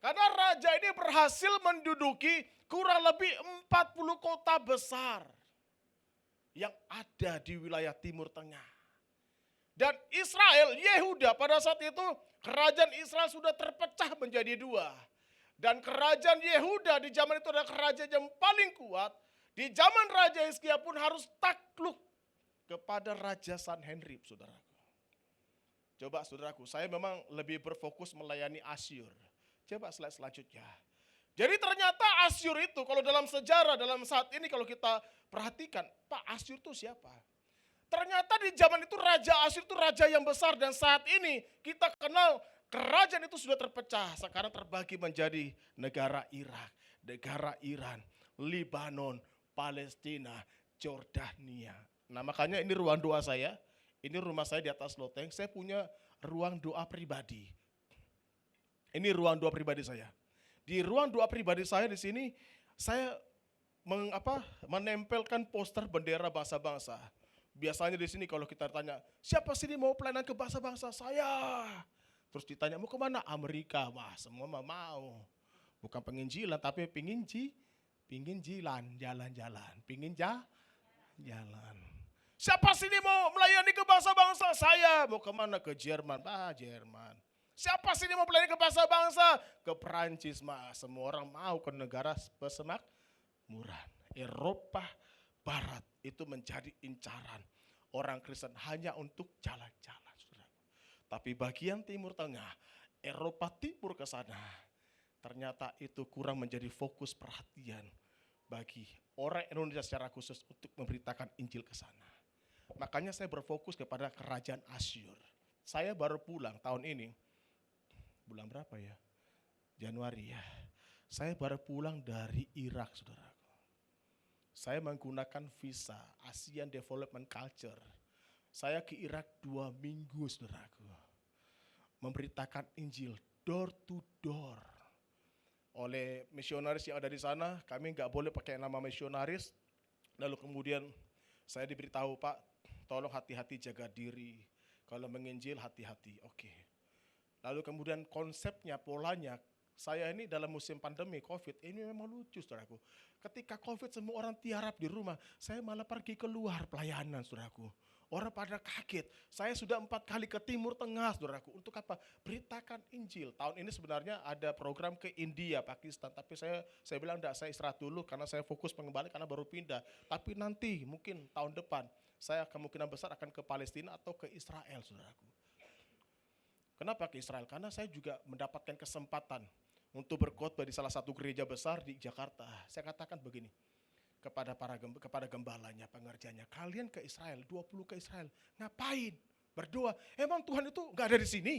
Karena raja ini berhasil menduduki kurang lebih 40 kota besar yang ada di wilayah Timur Tengah. Dan Israel, Yehuda pada saat itu kerajaan Israel sudah terpecah menjadi 2. Dan kerajaan Yehuda di zaman itu adalah kerajaan yang paling kuat. Di zaman Raja Hizkia pun harus takluk kepada Raja Sanherib, saudaraku. Coba saudaraku, saya memang lebih berfokus melayani Asyur. Coba slide selanjutnya. Jadi ternyata Asyur itu kalau dalam sejarah, dalam saat ini kalau kita perhatikan, Pak Asyur itu siapa? Ternyata di zaman itu Raja Asyur itu raja yang besar, dan saat ini kita kenal kerajaan itu sudah terpecah. Sekarang terbagi menjadi negara Irak, negara Iran, Libanon, Palestina, Jordania. Nah, makanya ini ruang doa saya, ini rumah saya di atas loteng, saya punya ruang doa pribadi. Ini ruang doa pribadi saya. Di ruang doa pribadi saya di sini, saya menempelkan poster bendera bangsa-bangsa. Biasanya di sini kalau kita tanya, siapa sini mau pelayanan ke bangsa-bangsa? Saya. Terus ditanya, mau kemana? Amerika. Wah, semua mau. Bukan penginjilan, tapi pingin jalan-jalan. Pingin jalan. Siapa sini mau melayani ke bangsa-bangsa? Saya. Mau kemana? Ke Jerman. Jerman. Siapa sini mau melayani ke bangsa-bangsa? Ke Perancis, semua orang mau ke negara pesemakmuran. Eropa Barat itu menjadi incaran orang Kristen hanya untuk jalan-jalan, saudara. Tapi bagian Timur Tengah, Eropa Timur ke sana, ternyata itu kurang menjadi fokus perhatian bagi orang Indonesia secara khusus untuk memberitakan Injil ke sana. Makanya saya berfokus kepada kerajaan Asyur. Saya baru pulang tahun ini. Bulan berapa ya? Januari ya. Saya baru pulang dari Irak, saudaraku. Saya menggunakan visa Asian Development Culture. Saya ke Irak 2 minggu, saudaraku. Memberitakan Injil door to door. Oleh misionaris yang ada di sana, kami nggak boleh pakai nama misionaris. Lalu kemudian saya diberitahu, Pak, tolong hati-hati jaga diri. Kalau menginjil hati-hati, oke. Lalu kemudian konsepnya, polanya, saya ini dalam musim pandemi COVID, ini memang lucu, saudaraku. Ketika COVID semua orang tiarap di rumah, saya malah pergi keluar pelayanan, saudaraku. Orang pada kaget, saya sudah 4 kali ke Timur Tengah, saudaraku. Untuk apa? Beritakan Injil. Tahun ini sebenarnya ada program ke India, Pakistan, tapi saya bilang enggak, saya istirahat dulu karena saya fokus pengembalian karena baru pindah. Tapi nanti mungkin tahun depan, saya kemungkinan besar akan ke Palestina atau ke Israel, saudaraku. Kenapa ke Israel? Karena saya juga mendapatkan kesempatan untuk berkhotbah di salah satu gereja besar di Jakarta. Saya katakan begini kepada gembalanya, pengerjanya, kalian ke Israel, 20 ke Israel, ngapain? Berdoa. Emang Tuhan itu nggak ada di sini?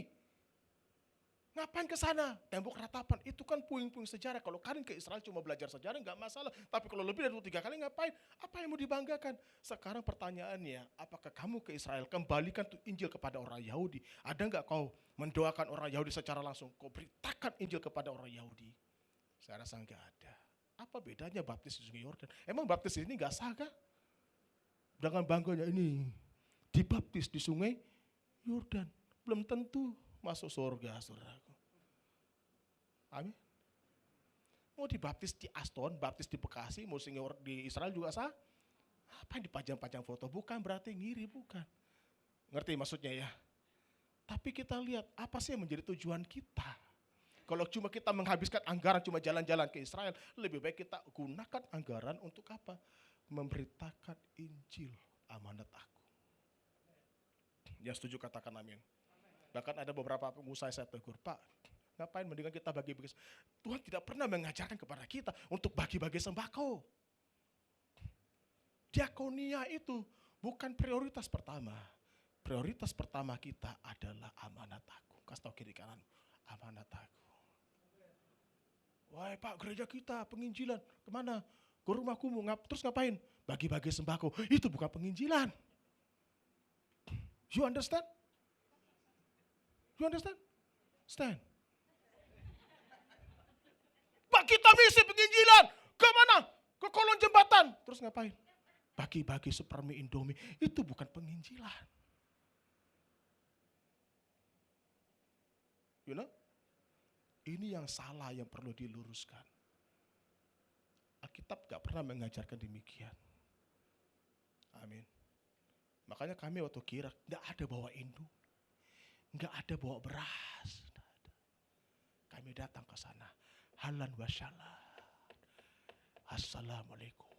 Ngapain ke sana? Tembok ratapan itu kan puing-puing sejarah. Kalau kalian ke Israel cuma belajar sejarah nggak masalah. Tapi kalau lebih dari 3 kali ngapain? Apa yang mau dibanggakan? Sekarang pertanyaannya, apakah kamu ke Israel kembalikan Injil kepada orang Yahudi? Ada nggak kau mendoakan orang Yahudi secara langsung? Kau beritakan Injil kepada orang Yahudi? Saya rasa nggak ada. Apa bedanya baptis di Sungai Yordan? Emang baptis ini nggak sah kah? Dengan bangganya ini dibaptis di Sungai Yordan, belum tentu masuk surga, saudaraku. Amin. Mau dibaptis di Aston, baptis di Bekasi, mau di Israel juga sah. Apa yang dipajang-pajang foto? Bukan berarti ngiri, bukan. Ngerti maksudnya ya? Tapi kita lihat apa sih yang menjadi tujuan kita. Kalau cuma kita menghabiskan anggaran cuma jalan-jalan ke Israel, lebih baik kita gunakan anggaran untuk apa? Memberitakan Injil amanat aku. Yang setuju katakan amin. Bahkan ada beberapa pengusaha saya tegur, Pak, ngapain mendingan kita bagi-bagi. Tuhan tidak pernah mengajarkan kepada kita untuk bagi-bagi sembako. Diakonia itu bukan prioritas pertama. Prioritas pertama kita adalah amanat aku. Kasih tahu kiri kanan, amanat aku. Wah Pak, gereja kita penginjilan kemana? Ke rumah kumuh, terus ngapain? Bagi-bagi sembako. Itu bukan penginjilan. You understand? You understand? Stand. Pak, kita misi penginjilan. Kemana? Ke kolong jembatan. Terus ngapain? Bagi-bagi supermi Indomie. Itu bukan penginjilan. You know? Ini yang salah yang perlu diluruskan. Alkitab gak pernah mengajarkan demikian. Amin. Makanya kami waktu kira gak ada bawa Indomie. Gak ada bawa beras. Gak ada. Kami datang ke sana. Halan wa syalan. Assalamualaikum.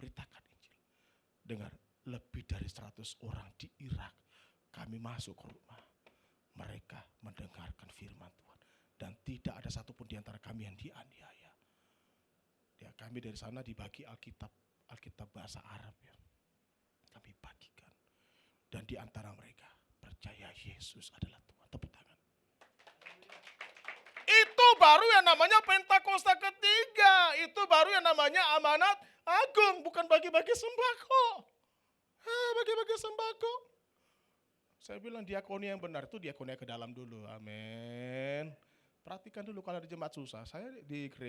Beritakan Injil. Dengar, lebih dari 100 orang di Irak. Kami masuk ke rumah. Mereka mendengarkan firman Tuhan. Dan tidak ada satupun di antara kami yang dianiaya. Ya, kami dari sana dibagi Alkitab bahasa Arab. Ya. Kami bagikan. Dan di antara mereka percaya Yesus adalah Tuhan. Tepuk tangan. Itu baru yang namanya Pentakosta ketiga. Itu baru yang namanya amanat agung. Bukan bagi-bagi sembako. Bagi-bagi sembako. Saya bilang diakonia yang benar itu diakonia ke dalam dulu. Amin. Perhatikan dulu kalau ada jemaat susah. Saya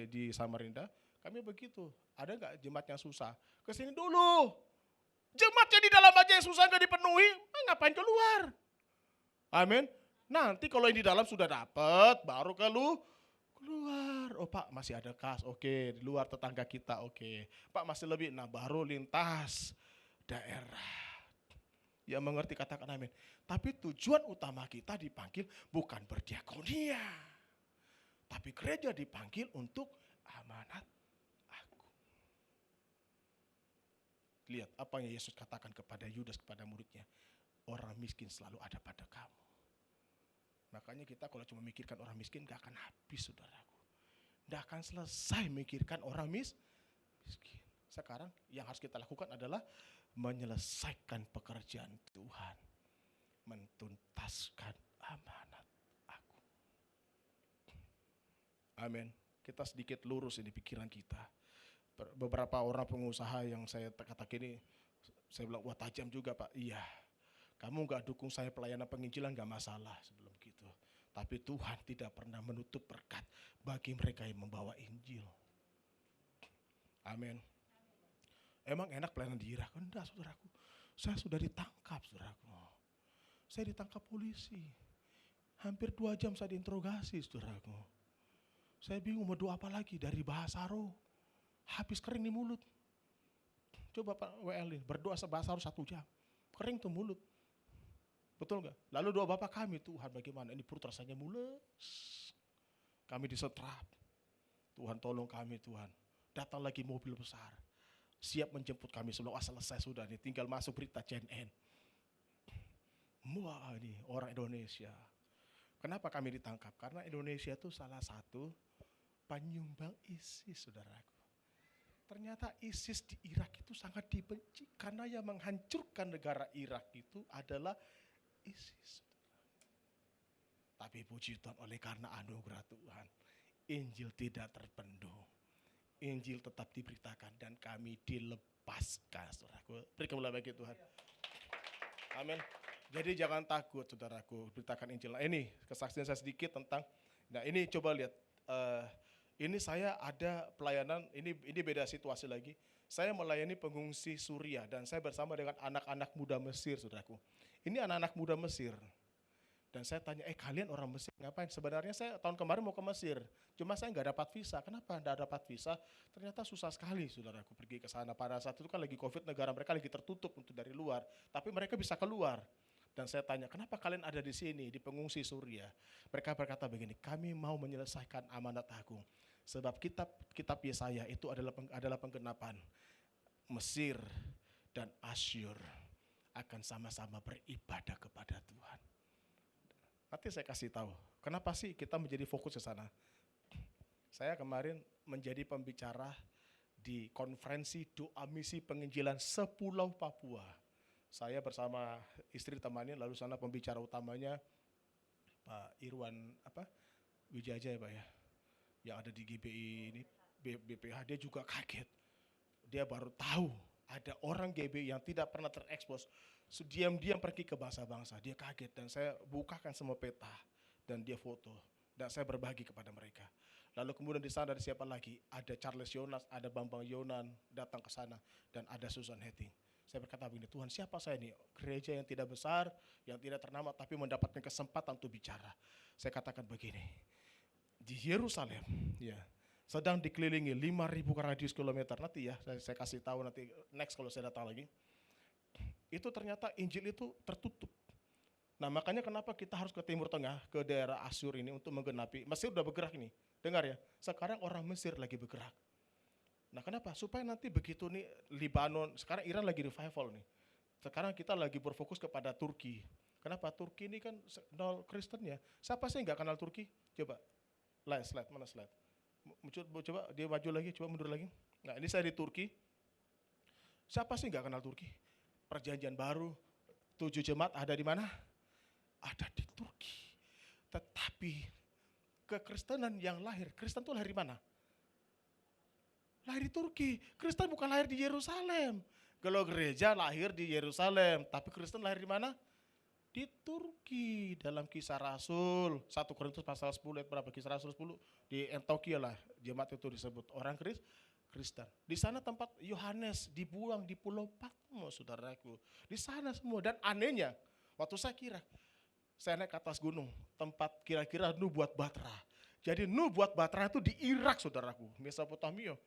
di Samarinda, kami begitu. Ada nggak jemaat yang susah? Kesini dulu. Jemaatnya di dalam aja yang susah nggak dipenuhi, ngapain keluar? Amin. Nanti kalau yang di dalam sudah dapat, baru keluar. Oh Pak masih ada kas, oke. Di luar tetangga kita, oke. Pak masih lebih, nah baru lintas daerah. Yang mengerti katakan amin. Tapi tujuan utama kita dipanggil bukan berdiakonia. Tapi gereja dipanggil untuk amanat aku. Lihat apa yang Yesus katakan kepada Yudas, kepada muridnya. Orang miskin selalu ada pada kamu. Makanya kita kalau cuma mikirkan orang miskin gak akan habis saudaraku. Gak akan selesai mikirkan orang miskin. Sekarang yang harus kita lakukan adalah menyelesaikan pekerjaan Tuhan. Mentuntaskan amanat aku. Amin. Kita sedikit lurus ini pikiran kita. Beberapa orang pengusaha yang saya katakan ini, saya bilang, wah tajam juga Pak. Iya, kamu gak dukung saya pelayanan penginjilan gak masalah sebelum gitu. Tapi Tuhan tidak pernah menutup berkat bagi mereka yang membawa Injil. Amin. Emang enak pelayanan di Irak? Enggak saudaraku. Saya sudah ditangkap saudaraku. Saya ditangkap polisi. Hampir 2 jam saya diinterogasi saudaraku. Saya bingung mau doa apa lagi dari bahasa roh. Habis kering di mulut. Coba Pak WL berdoa bahasa roh 1 jam. Kering tuh mulut. Betul gak? Lalu doa Bapak kami, Tuhan bagaimana? Ini perut rasanya mules. Kami disetrap. Tuhan tolong kami Tuhan. Datang lagi mobil besar. Siap menjemput kami sebelum selesai sudah nih. Tinggal masuk berita CNN. Wah ini orang Indonesia. Kenapa kami ditangkap? Karena Indonesia itu salah satu penyumbang ISIS saudaraku. Ternyata ISIS di Irak itu sangat dibenci. Karena yang menghancurkan negara Irak itu adalah ISIS. Tapi puji Tuhan oleh karena anugerah Tuhan. Injil tidak terpendung. Injil tetap diberitakan dan kami dilepaskan saudaraku. Beri kemuliaan bagi Tuhan. Amin. Jadi jangan takut saudaraku, beritakan Injil. Nah, ini kesaksian saya sedikit tentang, nah ini coba lihat. Ini saya ada pelayanan, ini beda situasi lagi. Saya melayani pengungsi Suriah dan saya bersama dengan anak-anak muda Mesir saudaraku. Ini anak-anak muda Mesir. Dan saya tanya, kalian orang Mesir ngapain? Sebenarnya saya tahun kemarin mau ke Mesir, cuma saya nggak dapat visa. Kenapa nggak dapat visa? Ternyata susah sekali saudaraku pergi ke sana. Pada saat itu kan lagi COVID, negara mereka lagi tertutup untuk dari luar. Tapi mereka bisa keluar. Dan saya tanya, kenapa kalian ada di sini, di pengungsi Suriah? Mereka berkata begini, kami mau menyelesaikan amanat agung. Sebab kitab Yesaya itu adalah penggenapan. Mesir dan Asyur akan sama-sama beribadah kepada Tuhan. Nanti saya kasih tahu, kenapa sih kita menjadi fokus ke sana. Saya kemarin menjadi pembicara di konferensi doa misi penginjilan sepulau Papua. Saya bersama istri temani, lalu sana pembicara utamanya Pak Irwan Wijaja ya Pak ya, yang ada di GBI ini, BPH. Dia juga kaget. Dia baru tahu ada orang GBI yang tidak pernah terekspos, diam-diam pergi ke bangsa-bangsa. Dia kaget dan saya bukakan semua peta dan dia foto dan saya berbagi kepada mereka. Lalu kemudian di sana ada siapa lagi? Ada Charles Jonas, ada Bambang Yonan datang ke sana dan ada Susan Hetting. Saya berkata begini, Tuhan siapa saya ini? Gereja yang tidak besar, yang tidak ternama tapi mendapatkan kesempatan untuk bicara. Saya katakan begini, di Yerusalem ya, sedang dikelilingi 5.000 radius kilometer. Nanti ya saya kasih tahu nanti next kalau saya datang lagi. Itu ternyata Injil itu tertutup. Nah makanya kenapa kita harus ke Timur Tengah, ke daerah Asyur ini untuk menggenapi. Mesir udah bergerak ini, dengar ya. Sekarang orang Mesir lagi bergerak. Nah kenapa? Supaya nanti begitu nih Libanon, sekarang Iran lagi revival nih. Sekarang kita lagi berfokus kepada Turki. Kenapa? Turki ini kan nol Kristen ya. Siapa sih nggak kenal Turki? Coba, slide, mana slide? Coba dia maju lagi, coba mundur lagi. Nah ini saya di Turki. Siapa sih nggak kenal Turki? Perjanjian baru, 7 jemaat ada di mana? Ada di Turki. Tetapi kekristenan yang lahir, Kristen itu lahir di mana? Lahir di Turki. Kristen bukan lahir di Yerusalem. Kalau gereja lahir di Yerusalem, tapi Kristen lahir di mana? Di Turki. Dalam Kisah Rasul 1 Korintus pasal 10 ayat berapa? Kisah Rasul 10 di Antioquia lah jemaat itu disebut orang Kristen. Di sana tempat Yohanes dibuang di Pulau Patmos, saudaraku. Di sana semua. Dan anehnya, waktu saya naik ke atas gunung, tempat kira-kira Nuh buat Batra. Jadi Nuh buat Batra itu di Irak, saudaraku, Mesopotamia.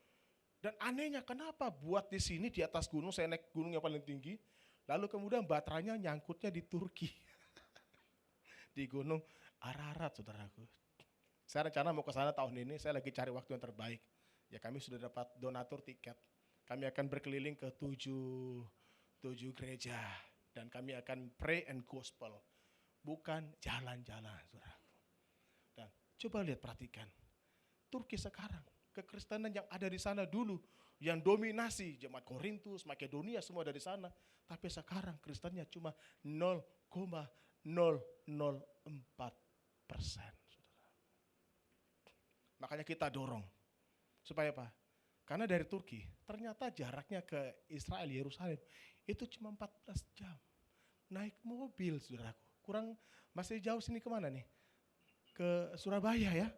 Dan anehnya kenapa buat di sini di atas gunung, saya naik gunung yang paling tinggi, lalu kemudian Batranya nyangkutnya di Turki. Di gunung Ararat, saudaraku. Saya rencana mau ke sana tahun ini, saya lagi cari waktu yang terbaik. Ya kami sudah dapat donatur tiket. Kami akan berkeliling ke 7 gereja. Dan kami akan pray and gospel. Bukan jalan-jalan, saudaraku. Dan coba lihat, perhatikan. Turki sekarang, kekristenan yang ada di sana dulu, yang dominasi jemaat Korintus, Makedonia, semua ada di sana. Tapi sekarang Kristennya cuma 0,004%. Makanya kita dorong. Supaya apa? Karena dari Turki, ternyata jaraknya ke Israel, Yerusalem, itu cuma 14 jam. Naik mobil, saudaraku. Masih jauh sini kemana nih? Ke Surabaya ya.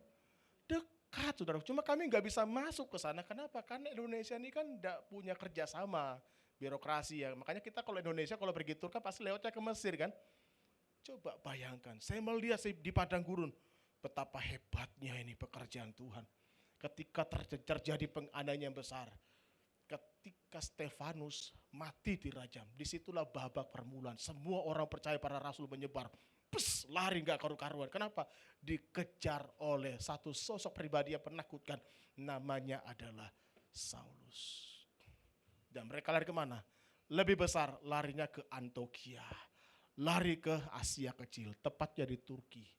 Dekat, saudara. Cuma kami nggak bisa masuk ke sana. Kenapa? Karena Indonesia ini kan nggak punya kerjasama birokrasi ya. Makanya kita kalau Indonesia kalau pergi tur kan pasti lewatnya ke Mesir kan. Coba bayangkan, saya melihat di padang gurun betapa hebatnya ini pekerjaan Tuhan. Ketika terjadi penganiayaan yang besar, ketika Stefanus mati dirajam, disitulah babak permulaan. Semua orang percaya para rasul menyebar. Lari gak karu-karuan. Kenapa? Dikejar oleh satu sosok pribadi yang menakutkan. Namanya adalah Saulus. Dan mereka lari kemana? Lebih besar, larinya ke Antioquia. Lari ke Asia Kecil, tepatnya di Turki.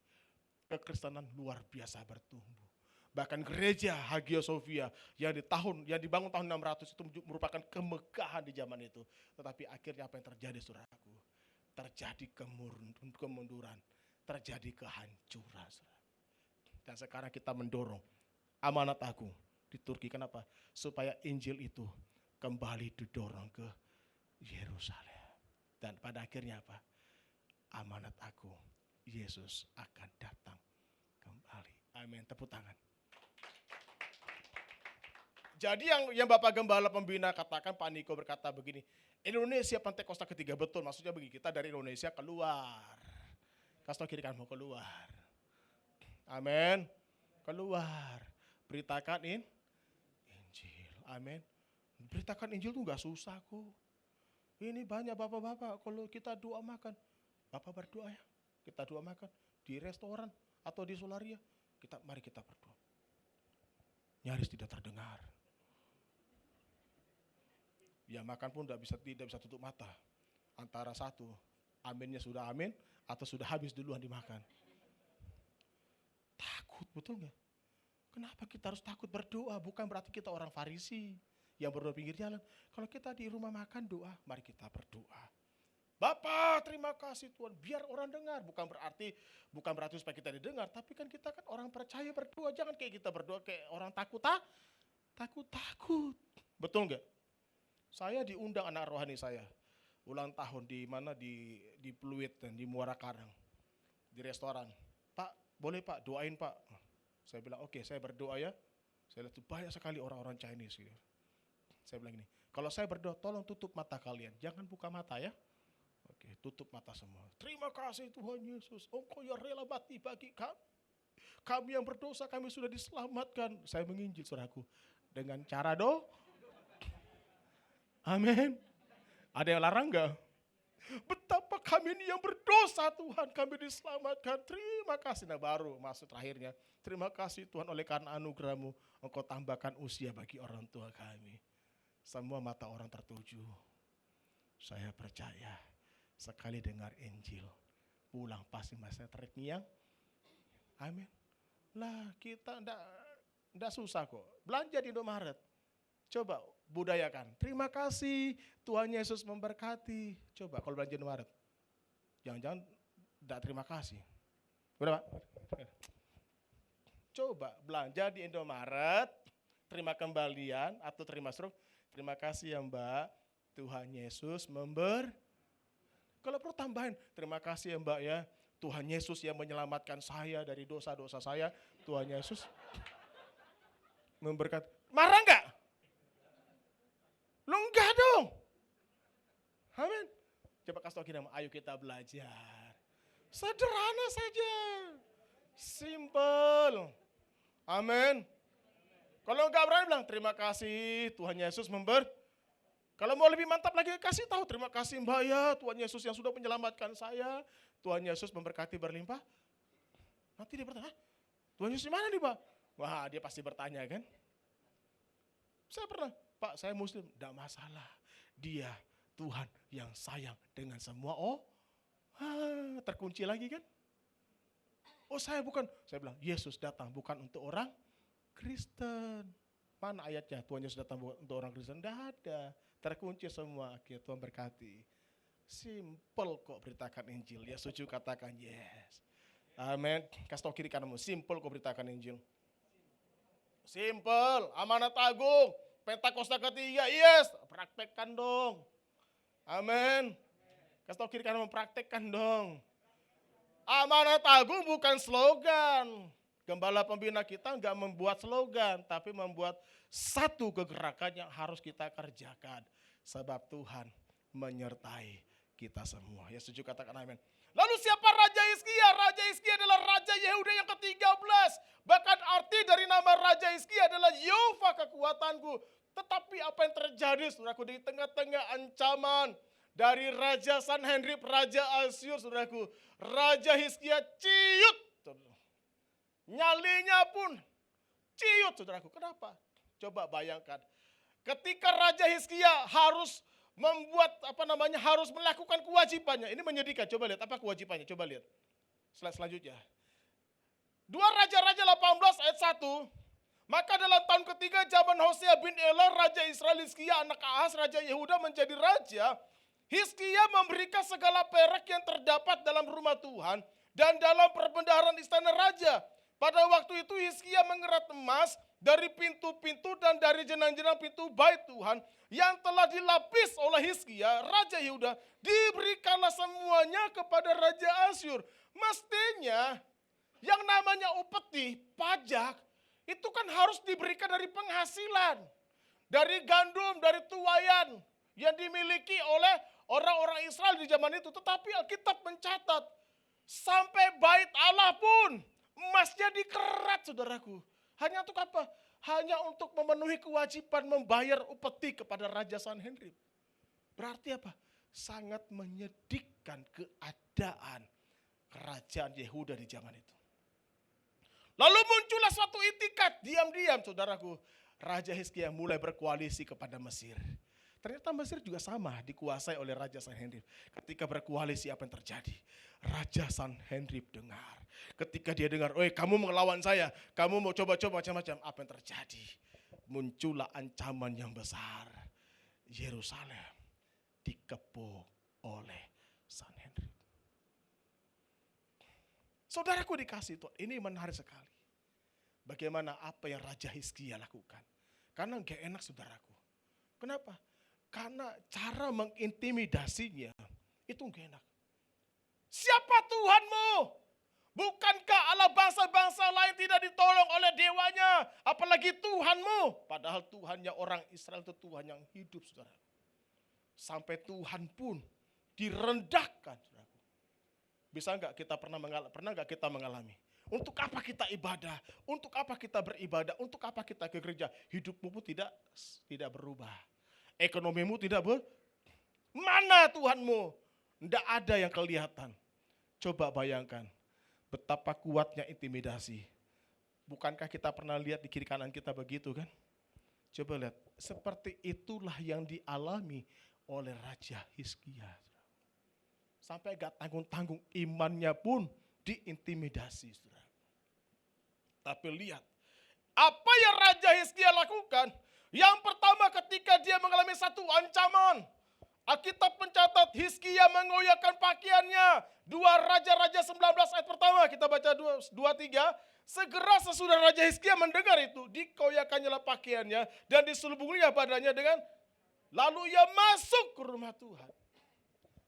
Kekristenan luar biasa bertumbuh. Bahkan gereja Hagia Sophia yang dibangun tahun 600 itu merupakan kemegahan di zaman itu. Tetapi akhirnya apa yang terjadi, saudaraku? Terjadi kemunduran, terjadi kehancuran. Dan sekarang kita mendorong amanat agung di Turki. Kenapa? Supaya Injil itu kembali didorong ke Yerusalem. Dan pada akhirnya apa? Amanat agung Yesus akan datang kembali. Amin. Tepuk tangan. Jadi yang Bapak Gembala Pembina katakan, Pak Niko berkata begini, Indonesia Pentakosta ketiga, betul, maksudnya begini, kita dari Indonesia keluar. Kasih tau kiri kanan, mau keluar. Amin. Keluar. Beritakan Injil. Amin. Beritakan Injil tuh gak susah kok. Ini banyak bapak-bapak, kalau kita doa makan, Bapak berdoa ya. Kita doa makan di restoran atau di solaria, mari kita berdoa. Nyaris tidak terdengar. Ya makan pun tidak bisa tutup mata. Antara satu, aminnya sudah amin atau sudah habis duluan dimakan. Takut, betul nggak? Kenapa kita harus takut berdoa? Bukan berarti kita orang Farisi yang berdoa pinggir jalan. Kalau kita di rumah makan doa, mari kita berdoa. Bapak, terima kasih Tuhan, biar orang dengar. Bukan berarti supaya kita didengar, tapi kan kita kan orang percaya berdoa. Jangan kayak kita berdoa kayak orang takut. Betul nggak? Saya diundang anak rohani saya ulang tahun di mana di Pluit dan di Muara Karang di restoran. Pak, boleh Pak doain Pak. Saya bilang oke, saya berdoa ya. Saya lihat banyak sekali orang-orang Chinese gitu. Saya bilang gini, kalau saya berdoa tolong tutup mata kalian, jangan buka mata ya. Oke, tutup mata semua. Terima kasih Tuhan Yesus, Engkau yang rela mati bagi kami. Kami yang berdosa, kami sudah diselamatkan. Saya menginjil saudaraku dengan cara Amin. Ada yang larang enggak? Betapa kami ini yang berdosa Tuhan, kami diselamatkan. Terima kasih. Nah baru masuk terakhirnya. Terima kasih Tuhan oleh karena anugerah-Mu, Engkau tambahkan usia bagi orang tua kami. Semua mata orang tertuju. Saya percaya sekali dengar Injil, pulang pasti masih terngiang. Amin. Lah kita enggak susah kok. Belanja di Indomaret. Coba budayakan. Terima kasih Tuhan Yesus memberkati. Coba kalau belanja di Indomaret. Jangan-jangan enggak terima kasih. Udah Pak? Coba belanja di Indomaret, terima kembalian atau terima struk. Terima kasih ya Mbak, Tuhan Yesus Kalau perlu tambahin, terima kasih ya Mbak ya, Tuhan Yesus yang menyelamatkan saya dari dosa-dosa saya. Tuhan Yesus memberkati. Marah enggak? Lu enggak dong. Amin. Coba kasih tau kita, ayo kita belajar. Sederhana saja. Simple. Amin. Kalau enggak berani bilang, terima kasih Tuhan Yesus Kalau mau lebih mantap lagi, kasih tahu terima kasih Mbak ya, Tuhan Yesus yang sudah menyelamatkan saya. Tuhan Yesus memberkati berlimpah. Nanti dia bertanya, Tuhan Yesus di mana nih Pak? Wah dia pasti bertanya kan. Saya pernah, Pak saya muslim, enggak masalah. Dia Tuhan yang sayang dengan semua. Terkunci lagi kan. Saya bilang Yesus datang bukan untuk orang Kristen. Mana ayatnya Tuhan Yesus datang untuk orang Kristen? Tidak ada. Terkunci semua. Akhirnya Tuhan berkati. Simple kok beritakan Injil. Ya setuju katakan yes. Amin. Kasih tau kiri kananmu. Simple kok beritakan Injil. Simple. Amanat agung. Pentakosta ketiga. Yes. Praktekkan dong. Amin. Kasih tau kiri kananmu. Praktekkan dong. Amanat agung bukan slogan. Gembala pembina kita enggak membuat slogan, tapi membuat satu kegerakan yang harus kita kerjakan. Sebab Tuhan menyertai kita semua. Ya setuju katakan amin. Lalu siapa Raja Hizkia? Raja Hizkia adalah Raja Yehuda yang ke-13. Bahkan arti dari nama Raja Hizkia adalah Yehova kekuatanku. Tetapi apa yang terjadi saudaraku di tengah-tengah ancaman dari Raja Sanherib, Raja Asyur saudaraku. Raja Hizkia ciut. Nyalinya pun ciut saudaraku. Kenapa? Coba bayangkan. Ketika Raja Hizkia harus harus melakukan kewajibannya. Ini menyedihkan. Coba lihat apa kewajibannya. Coba lihat. Slide selanjutnya. 2 Raja-Raja 18 ayat 1. Maka dalam tahun ketiga zaman Hosea bin Ela, Raja Israel Hizkia, anak Ahaz, Raja Yehuda menjadi raja. Hizkia memberikan segala perak yang terdapat dalam rumah Tuhan dan dalam perbendaharaan istana raja. Pada waktu itu Hizkia mengerat emas dari pintu-pintu dan dari jenang-jenang pintu bait Tuhan yang telah dilapis oleh Hizkia, Raja Yehuda, diberikanlah semuanya kepada Raja Asyur. Mestinya yang namanya upeti, pajak, itu kan harus diberikan dari penghasilan. Dari gandum, dari tuayan yang dimiliki oleh orang-orang Israel di zaman itu. Tetapi Alkitab mencatat, sampai bait Allah pun emasnya dikerat saudaraku. Hanya untuk apa? Hanya untuk memenuhi kewajiban membayar upeti kepada Raja Sanherib. Berarti apa? Sangat menyedihkan keadaan kerajaan Yehuda di zaman itu. Lalu muncullah suatu itikat, diam-diam saudaraku. Raja Hizkia mulai berkoalisi kepada Mesir. Ternyata Mesir juga sama, dikuasai oleh Raja Sanherib. Ketika berkoalisi apa yang terjadi? Raja Sanherib dengar. Ketika dia dengar, kamu mau ngelawan saya, kamu mau coba-coba macam-macam, apa yang terjadi? Muncullah ancaman yang besar. Yerusalem dikepung oleh Sanherib. Saudaraku dikasih Tuhan, ini menarik sekali. Bagaimana apa yang Raja Hizkia lakukan. Karena gak enak saudaraku. Kenapa? Karena cara mengintimidasinya itu gak enak. Siapa Tuhanmu? Bukankah Allah bangsa-bangsa lain tidak ditolong oleh dewanya? Apalagi Tuhanmu. Padahal Tuhannya orang Israel itu Tuhan yang hidup saudara. Sampai Tuhan pun direndahkan saudara. Bisa enggak kita pernah enggak kita mengalami? Untuk apa kita ibadah? Untuk apa kita beribadah? Untuk apa kita ke gereja? Hidupmu pun tidak berubah. Ekonomimu tidak Mana Tuhanmu? Tidak ada yang kelihatan. Coba bayangkan betapa kuatnya intimidasi. Bukankah kita pernah lihat di kiri kanan kita begitu kan? Coba lihat, seperti itulah yang dialami oleh Raja Hizkia. Sampai gak tanggung-tanggung imannya pun diintimidasi. Tapi lihat, apa yang Raja Hizkia lakukan? Yang pertama ketika dia mengalami satu ancaman. Alkitab mencatat Hizkia mengoyakkan pakaiannya. 2 Raja-Raja 19 ayat pertama, kita baca 2-3. Segera sesudah Raja Hizkia mendengar itu, dikoyakkannya pakaiannya dan diselubunginya badannya dengan, lalu ia masuk ke rumah Tuhan.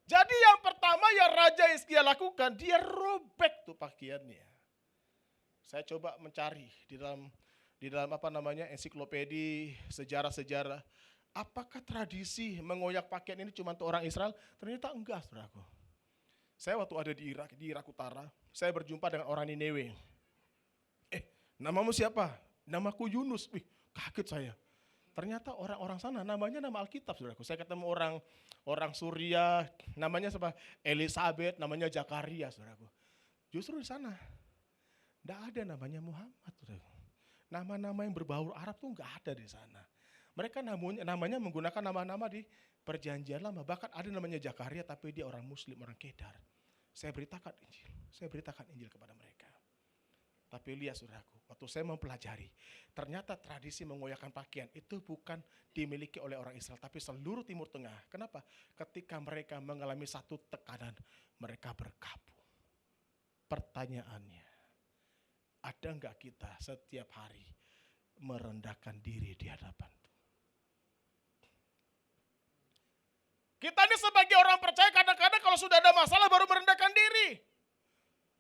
Jadi yang pertama yang Raja Hizkia lakukan, dia robek tuh pakaiannya. Saya coba mencari di dalam ensiklopedi sejarah-sejarah. Apakah tradisi mengoyak pakaian ini cuma untuk orang Israel? Ternyata enggak, saudaraku. Saya waktu ada di Irak Utara, saya berjumpa dengan orang Nineve. Namamu siapa? Namaku Yunus. Wih, kaget saya. Ternyata orang-orang sana namanya nama Alkitab, saudaraku. Saya ketemu orang Suriah, namanya siapa? Elizabeth, namanya Zakaria, saudaraku. Justru di sana enggak ada namanya Muhammad, saudaraku. Nama-nama yang berbau Arab tuh enggak ada di sana. Mereka namanya menggunakan nama-nama di perjanjian lama. Bahkan ada namanya Zakaria tapi dia orang Muslim, orang Kedar. Saya beritakan Injil kepada mereka. Tapi lihat saudaraku, waktu saya mempelajari, ternyata tradisi mengoyakkan pakaian itu bukan dimiliki oleh orang Israel, tapi seluruh Timur Tengah. Kenapa? Ketika mereka mengalami satu tekanan, mereka berkabung. Pertanyaannya, ada enggak kita setiap hari merendahkan diri di hadapan Tuhan? Kita ini sebagai orang percaya kadang-kadang kalau sudah ada masalah baru merendahkan diri.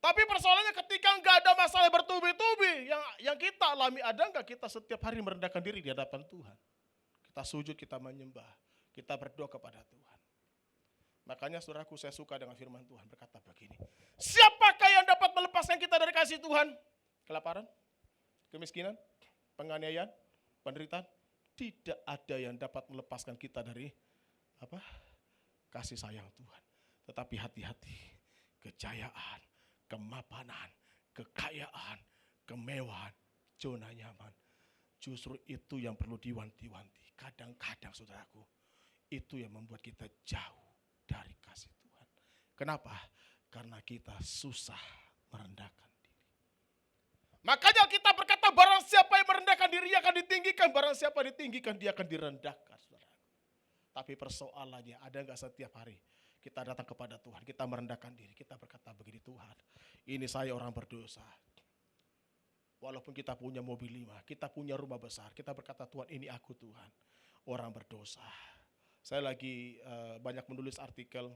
Tapi persoalannya ketika enggak ada masalah bertubi-tubi yang kita alami, ada enggak kita setiap hari merendahkan diri di hadapan Tuhan? Kita sujud, kita menyembah, kita berdoa kepada Tuhan. Makanya saudaraku, saya suka dengan firman Tuhan berkata begini. Siapakah yang dapat melepaskan kita dari kasih Tuhan? Kelaparan, kemiskinan, penganiayaan, penderitaan. Tidak ada yang dapat melepaskan kita dari kasih sayang Tuhan. Tetapi hati-hati, kejayaan, kemapanan, kekayaan, kemewahan, zona nyaman. Justru itu yang perlu diwanti-wanti. Kadang-kadang saudaraku, itu yang membuat kita jauh dari kasih Tuhan. Kenapa? Karena kita susah merendahkan diri. Makanya kita berkata barang siapa yang merendahkan diri akan ditinggikan. Barang siapa ditinggikan dia akan direndahkan. Saudara. Tapi persoalannya ada enggak setiap hari kita datang kepada Tuhan, kita merendahkan diri, kita berkata begini, Tuhan, ini saya orang berdosa. Walaupun kita punya mobil 5, kita punya rumah besar, kita berkata Tuhan ini aku Tuhan, orang berdosa. Saya lagi banyak menulis artikel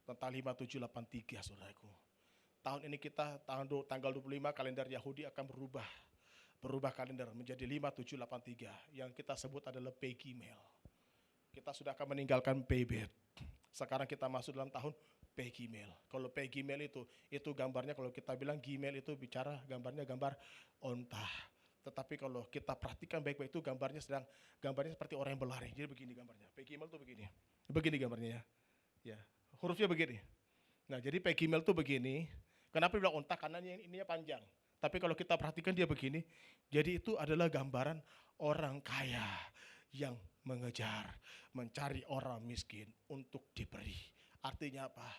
tentang 5783 saudaraku. Tahun ini kita tanggal 25 kalender Yahudi akan berubah kalender menjadi 5783 yang kita sebut adalah Pei Gimel. Kita sudah akan meninggalkan Pei-Bet. Sekarang kita masuk dalam tahun Pei Gimel. Kalau Pei Gimel itu gambarnya, kalau kita bilang Gimel itu bicara gambarnya gambar onta. Tetapi kalau kita perhatikan baik-baik itu gambarnya seperti orang yang berlari. Jadi begini gambarnya. Pei Gimel itu begini. Begini gambarnya ya. Ya, hurufnya begini. Nah, jadi Pei Gimel itu begini. Kenapa bilang onta? Karena ininya panjang. Tapi kalau kita perhatikan dia begini. Jadi itu adalah gambaran orang kaya yang mengejar, mencari orang miskin untuk diberi. Artinya apa?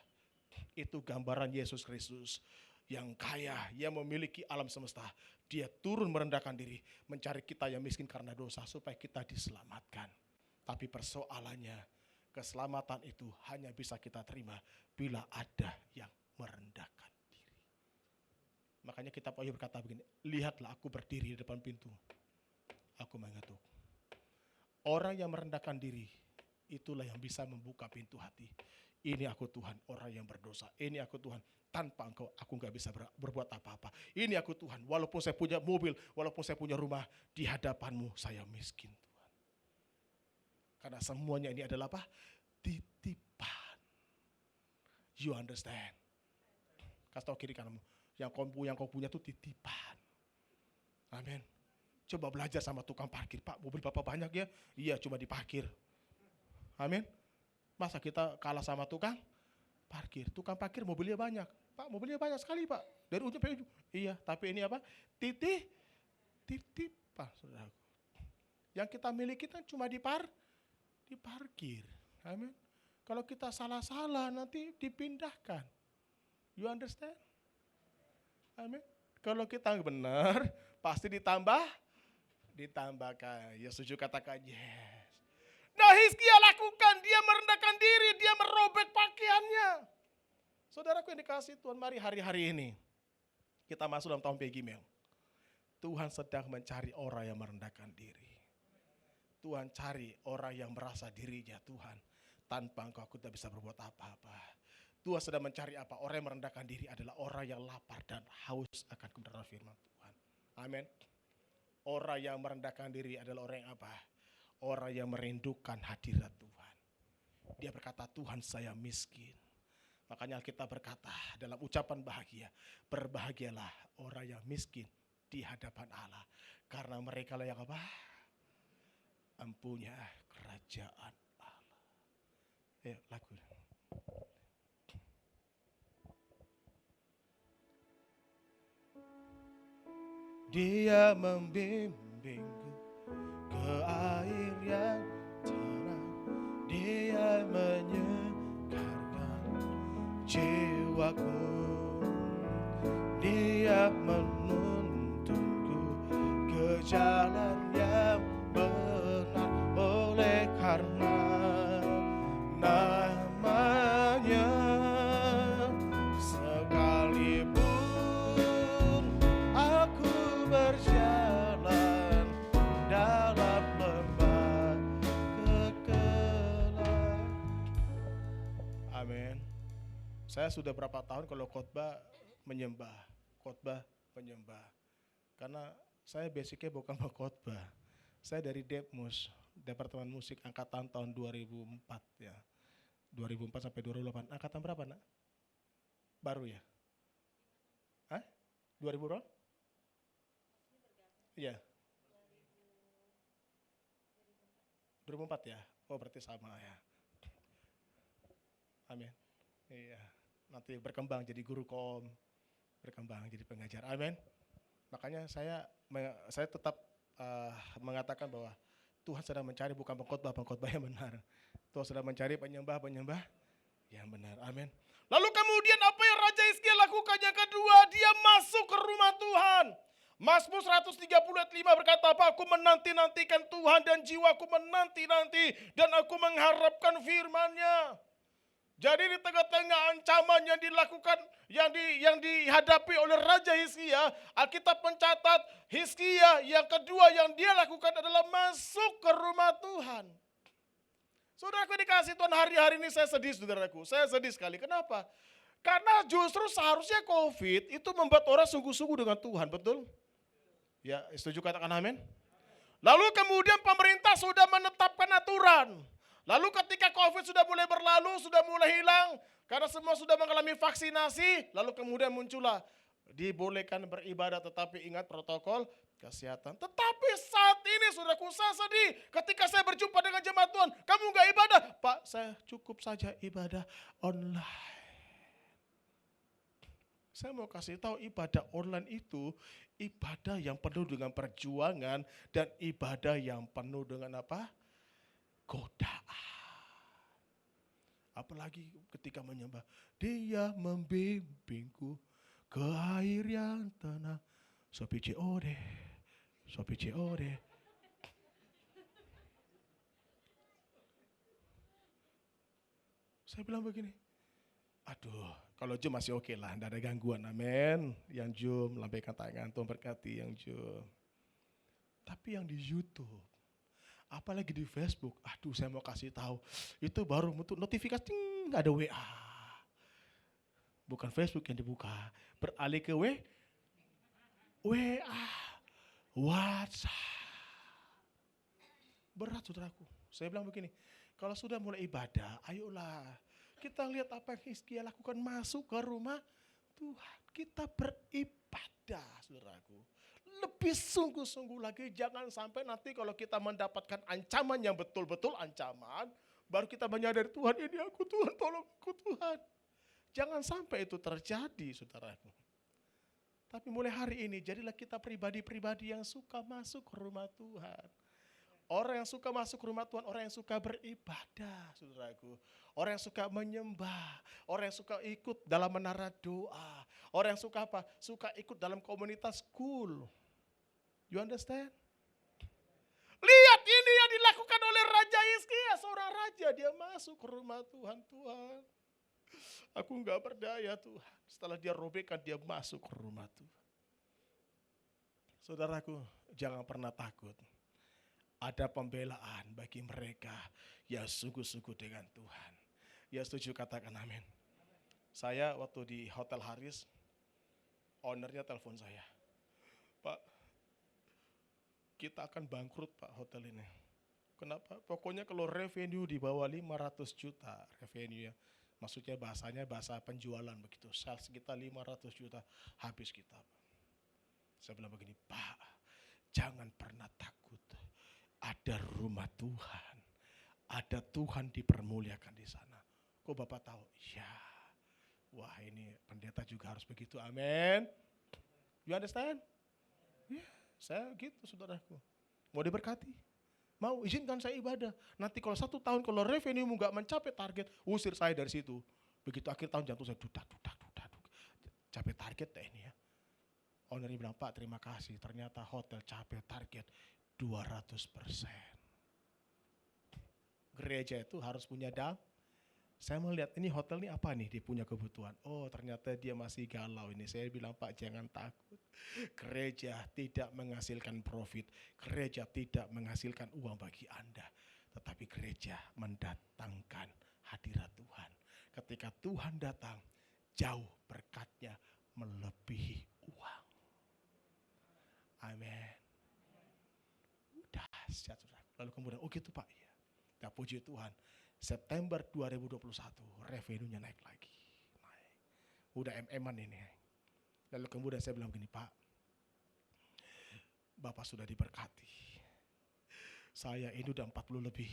Itu gambaran Yesus Kristus yang kaya, yang memiliki alam semesta. Dia turun merendahkan diri, mencari kita yang miskin karena dosa supaya kita diselamatkan. Tapi persoalannya, keselamatan itu hanya bisa kita terima bila ada yang merendahkan diri. Makanya kitab Ayub berkata begini, lihatlah aku berdiri di depan pintu, aku mengetuk. Orang yang merendahkan diri, itulah yang bisa membuka pintu hati. Ini aku Tuhan, orang yang berdosa. Ini aku Tuhan, tanpa Engkau aku gak bisa berbuat apa-apa. Ini aku Tuhan, walaupun saya punya mobil, walaupun saya punya rumah, di hadapan-Mu saya miskin Tuhan. Karena semuanya ini adalah apa? Titipan. You understand? Kasih tahu kiri kananmu, yang kau punya itu titipan. Amin. Coba belajar sama tukang parkir. Pak, mobil Bapak banyak ya? Iya, cuma diparkir. Amin. Masa kita kalah sama tukang parkir? Tukang parkir mobilnya banyak. Pak, mobilnya banyak sekali Pak. Dari ujung sampai ujung. Iya, tapi ini apa? Titipan, saudaraku. Yang kita miliki kan cuma diparkir. Amin. Kalau kita salah-salah nanti dipindahkan. You understand? Amin. Kalau kita benar, pasti ditambahkan. Ya setuju, katakan yes. Nah, Hizkia lakukan, dia merendahkan diri, dia merobek pakaiannya. Saudaraku yang dikasih Tuhan, mari hari-hari ini kita masuk dalam tahun Pegimel. Tuhan sedang mencari orang yang merendahkan diri. Tuhan cari orang yang merasa dirinya Tuhan, tanpa Engkau aku tidak bisa berbuat apa-apa. Tuhan sedang mencari apa? Orang yang merendahkan diri adalah orang yang lapar dan haus akan kebenaran firman Tuhan. Amin. Orang yang merendahkan diri adalah orang yang apa? Orang yang merindukan hadirat Tuhan. Dia berkata, Tuhan saya miskin. Makanya Alkitab berkata dalam ucapan bahagia, berbahagialah orang yang miskin di hadapan Allah. Karena mereka lah yang apa? Empunya kerajaan Allah. Lagu. Dia membimbingku ke air yang tenang, dia menyegarkan jiwaku, dia menuntunku ke jalan yang benar, oleh karena namanya. Sekalipun aku berjalan dalam lembah kegelapan. Amin. Saya sudah berapa tahun kalau khotbah menyembah. Karena saya basicnya bukan pengkhotbah. Saya dari Depmus, Departemen Musik angkatan tahun 2004 ya. 2004 sampai 2008. Angkatan berapa, Nak? Baru ya? Hah? 2000 berapa? Iya. 2004 ya? Oh berarti sama ya. Amin. Iya. Nanti berkembang jadi guru kom, berkembang jadi pengajar. Amin. Makanya saya tetap mengatakan bahwa Tuhan sedang mencari bukan pengkhotbah yang benar. Tuhan sedang mencari penyembah yang benar. Amin. Lalu kemudian apa yang Raja Hizkia lakukan? Yang kedua, dia masuk ke rumah Tuhan. Mazmur 130 ayat 5 berkata apa? Aku menanti-nantikan Tuhan dan jiwaku menanti-nanti dan aku mengharapkan firman-Nya. Jadi di tengah-tengah ancaman yang dilakukan, yang dihadapi oleh Raja Hizkia, Alkitab mencatat Hizkia yang kedua yang dia lakukan adalah masuk ke rumah Tuhan. Saudaraku dikasih Tuhan, hari-hari ini saya sedih saudaraku, saya sedih sekali. Kenapa? Karena justru seharusnya COVID itu membuat orang sungguh-sungguh dengan Tuhan, betul? Ya, setuju katakan amin? Lalu kemudian pemerintah sudah menetapkan aturan. Lalu ketika COVID sudah mulai berlalu, sudah mulai hilang, karena semua sudah mengalami vaksinasi, lalu kemudian muncullah dibolehkan beribadah tetapi ingat protokol kesehatan. Tetapi saat ini saudaraku, saya sedih ketika saya berjumpa dengan jemaat Tuhan, kamu enggak ibadah? Pak, saya cukup saja ibadah online. Saya mau kasih tahu ibadah online itu ibadah yang penuh dengan perjuangan dan ibadah yang penuh dengan apa? Godaan. Apalagi ketika menyembah, Dia membimbingku ke air yang tenang. Sopice ore, sopice ore. Saya bilang begini, aduh, kalau Zoom masih oke lah, tidak ada gangguan, amin. Yang Zoom, lambaikan tangan, Tuhan berkati yang Zoom. Tapi yang di YouTube, apalagi di Facebook, aduh saya mau kasih tahu, itu baru untuk notifikasi, ting, ada WA. Bukan Facebook yang dibuka, beralih ke WA, WhatsApp. Berat saudaraku, saya bilang begini, kalau sudah mulai ibadah, ayolah kita lihat apa yang Hizkia lakukan, masuk ke rumah Tuhan. Kita beribadah, saudaraku. Lebih sungguh-sungguh lagi, jangan sampai nanti kalau kita mendapatkan ancaman yang betul-betul ancaman, baru kita menyadari, Tuhan ini aku, Tuhan tolong aku Tuhan. Jangan sampai itu terjadi, saudaraku. Tapi mulai hari ini, jadilah kita pribadi-pribadi yang suka masuk ke rumah Tuhan. Orang yang suka masuk ke rumah Tuhan, orang yang suka beribadah, saudaraku. Orang yang suka menyembah, orang yang suka ikut dalam menara doa. Orang yang suka apa? Suka ikut dalam komunitas school. You understand? Lihat ini yang dilakukan oleh Raja Hizkia, seorang raja. Dia masuk ke rumah Tuhan, Tuhan. Aku enggak berdaya Tuhan. Setelah dia robekkan, dia masuk ke rumah Tuhan. Saudaraku, jangan pernah takut. Ada pembelaan bagi mereka yang sungguh-sungguh dengan Tuhan. Ya setuju katakan amin. Saya waktu di Hotel Haris, ownernya telepon saya. Pak, kita akan bangkrut Pak hotel ini. Kenapa? Pokoknya kalau revenue di bawah 500 juta revenue ya. Maksudnya bahasanya bahasa penjualan begitu. Sales kita 500 juta, habis kita. Saya bilang begini, Pak, jangan pernah takut. Ada rumah Tuhan, ada Tuhan dipermuliakan di sana. Kok Bapak tahu? Ya, wah ini pendeta juga harus begitu, amin. You understand? Ya, saya gitu saudaraku. Mau diberkati? Mau izinkan saya ibadah. Nanti kalau 1 tahun kalau revenue-mu gak mencapai target, usir saya dari situ. Begitu akhir tahun jantung saya dudak. Capai target deh ini ya. Ownernya bilang, Pak terima kasih, ternyata hotel capai target 200%. Gereja itu harus punya dam. Saya melihat ini hotel ini apa nih, dia punya kebutuhan. Oh ternyata dia masih galau ini. Saya bilang, Pak jangan takut. Gereja tidak menghasilkan profit. Gereja tidak menghasilkan uang bagi Anda. Tetapi gereja mendatangkan hadirat Tuhan. Ketika Tuhan datang, jauh berkatnya melebihi uang. Amin. Dahsyat saudara. Lalu kemudian, oh gitu Pak. Ya. Nah, puji Tuhan. September 2021 revenue-nya naik lagi. Naik. Udah MM-an ini. Lalu kemudian saya bilang begini, Pak. Bapak sudah diberkati. Saya ini udah 40 lebih.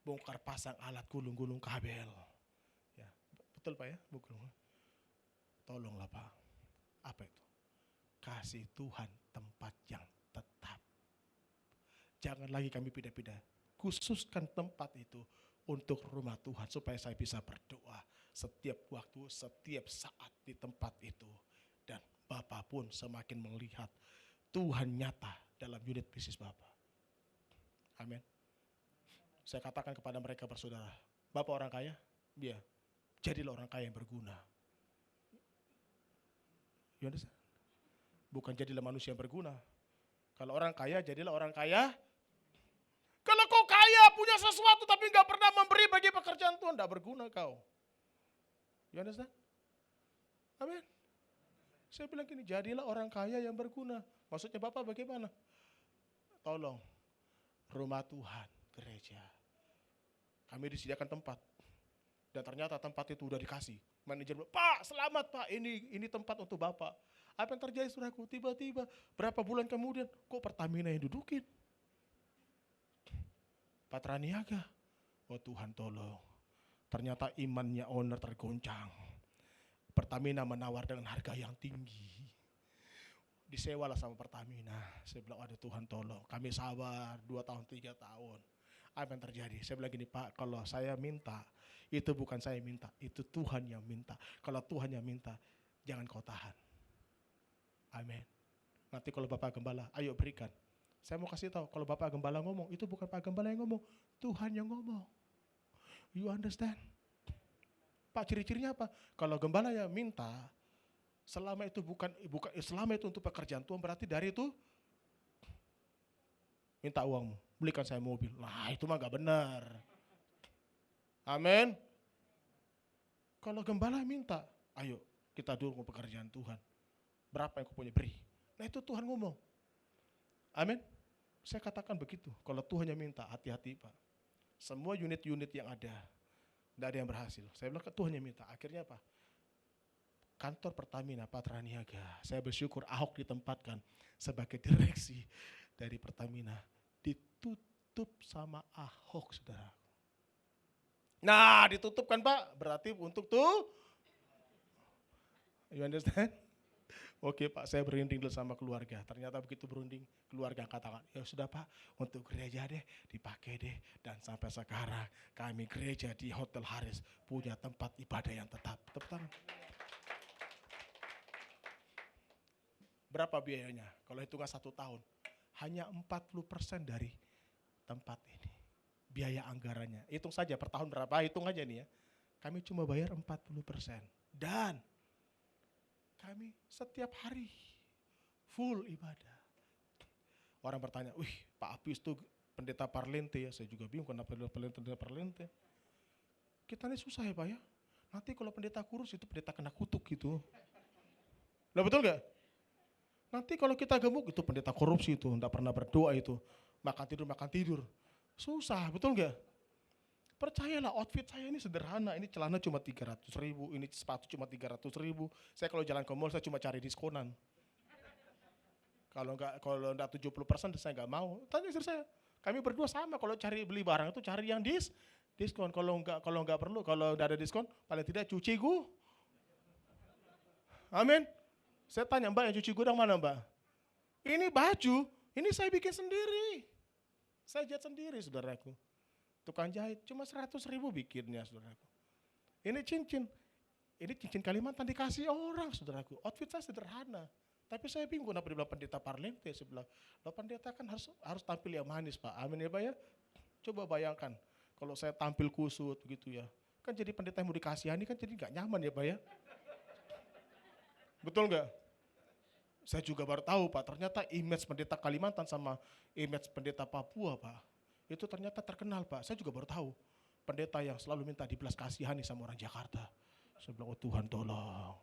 Bongkar pasang alat gulung-gulung kabel. Ya, betul Pak ya? Tolonglah Pak. Apa itu? Kasih Tuhan tempat yang tetap. Jangan lagi kami pindah-pindah. Khususkan tempat itu untuk rumah Tuhan supaya saya bisa berdoa setiap waktu, setiap saat di tempat itu. Dan Bapak pun semakin melihat Tuhan nyata dalam unit bisnis Bapak. Amin. Saya katakan kepada mereka bersaudara, Bapak orang kaya? Iya. Jadilah orang kaya yang berguna. You understand? Bukan jadilah manusia yang berguna. Kalau orang kaya, jadilah orang kaya. Kalau kau kaya, punya sesuatu tapi gak pernah memberi bagi pekerjaan Tuhan, gak berguna kau. You understand? Amin. Saya bilang gini, jadilah orang kaya yang berguna. Maksudnya Bapak bagaimana? Tolong, rumah Tuhan, gereja. Kami disediakan tempat. Dan ternyata tempat itu udah dikasih. Manajer bilang, Pak selamat Pak, ini tempat untuk Bapak. Apa yang terjadi saudaraku? Tiba-tiba berapa bulan kemudian, kok Pertamina yang dudukin? Patraniaga. Oh Tuhan tolong. Ternyata imannya owner tergoncang. Pertamina menawar dengan harga yang tinggi. Disewalah sama Pertamina. Saya bilang, aduh Tuhan tolong. Kami sabar 2 tahun, 3 tahun. Apa yang terjadi? Saya bilang gini, Pak, kalau saya minta, itu bukan saya minta, itu Tuhan yang minta. Kalau Tuhan yang minta, jangan kau tahan. Amin. Nanti kalau Bapak Gembala, ayo berikan. Saya mau kasih tahu, kalau Bapak Gembala ngomong, itu bukan Pak Gembala yang ngomong, Tuhan yang ngomong. You understand? Pak, ciri-cirinya apa? Kalau Gembala yang minta, selama itu selama itu untuk pekerjaan Tuhan, berarti dari itu minta uangmu, belikan saya mobil. Nah, itu mah gak benar. Amin. Kalau Gembala minta, ayo kita dukung pekerjaan Tuhan. Berapa yang kau punya, beri. Nah, itu Tuhan ngomong. Amin. Saya katakan begitu. Kalau Tuhan yang minta, hati-hati Pak. Semua unit-unit yang ada, tidak ada yang berhasil. Saya bilang ke Tuhan yang minta. Akhirnya apa? Kantor Pertamina Patraniaga. Saya bersyukur Ahok ditempatkan sebagai direksi dari Pertamina. Ditutup sama Ahok, saudara. Nah, ditutup kan Pak? Berarti untuk tuh. You understand? Oke Pak, saya berunding dulu sama keluarga. Ternyata begitu berunding, keluarga katakan, ya sudah Pak, untuk gereja deh, dipakai deh. Dan sampai sekarang kami gereja di Hotel Haris punya tempat ibadah yang tetap. Tepuk tangan. Berapa biayanya? Kalau hitungan 1 tahun, hanya 40% dari tempat ini. Biaya anggarannya, hitung saja per tahun berapa, hitung aja nih ya. Kami cuma bayar 40%. Dan kami setiap hari full ibadah. Orang bertanya, wih Pak Apis tuh pendeta Parlente ya. Saya juga bingung kenapa pendeta Parlente. Kita ini susah ya Pak ya. Nanti kalau pendeta kurus itu pendeta kena kutuk gitu. Lah betul gak? Nanti kalau kita gemuk itu pendeta korupsi itu. Enggak pernah berdoa itu. Makan tidur. Susah, betul gak? Percayalah, outfit saya ini sederhana, ini celana cuma 300.000, ini sepatu cuma 300.000. Saya kalau jalan ke mall saya cuma cari diskonan. Kalau enggak 70% saya enggak mau. Tanya istri saya, kami berdua sama kalau cari beli barang itu cari yang diskon. Kalau enggak perlu, kalau enggak ada diskon, paling tidak cuci gua. Amin. Saya tanya, Mbak yang cuci gudang mana Mbak? Ini baju, ini saya bikin sendiri. Saya jahit sendiri saudaraku. Tukang jahit cuma 100.000 bikinnya saudaraku. Ini cincin Kalimantan dikasih orang saudaraku. Outfit saya sederhana. Tapi saya bingung kenapa dibilang pendeta Parlente. Saya bilang, pendeta kan harus tampil yang manis Pak. Amin ya Pak ya. Coba bayangkan kalau saya tampil kusut gitu ya. Kan jadi pendeta yang mau dikasihani kan jadi gak nyaman ya Pak ya. Betul gak? Saya juga baru tahu Pak, ternyata image pendeta Kalimantan sama image pendeta Papua Pak. Itu ternyata terkenal Pak, saya juga baru tahu. Pendeta yang selalu minta dibelas kasihani sama orang Jakarta. Saya bilang, oh Tuhan tolong.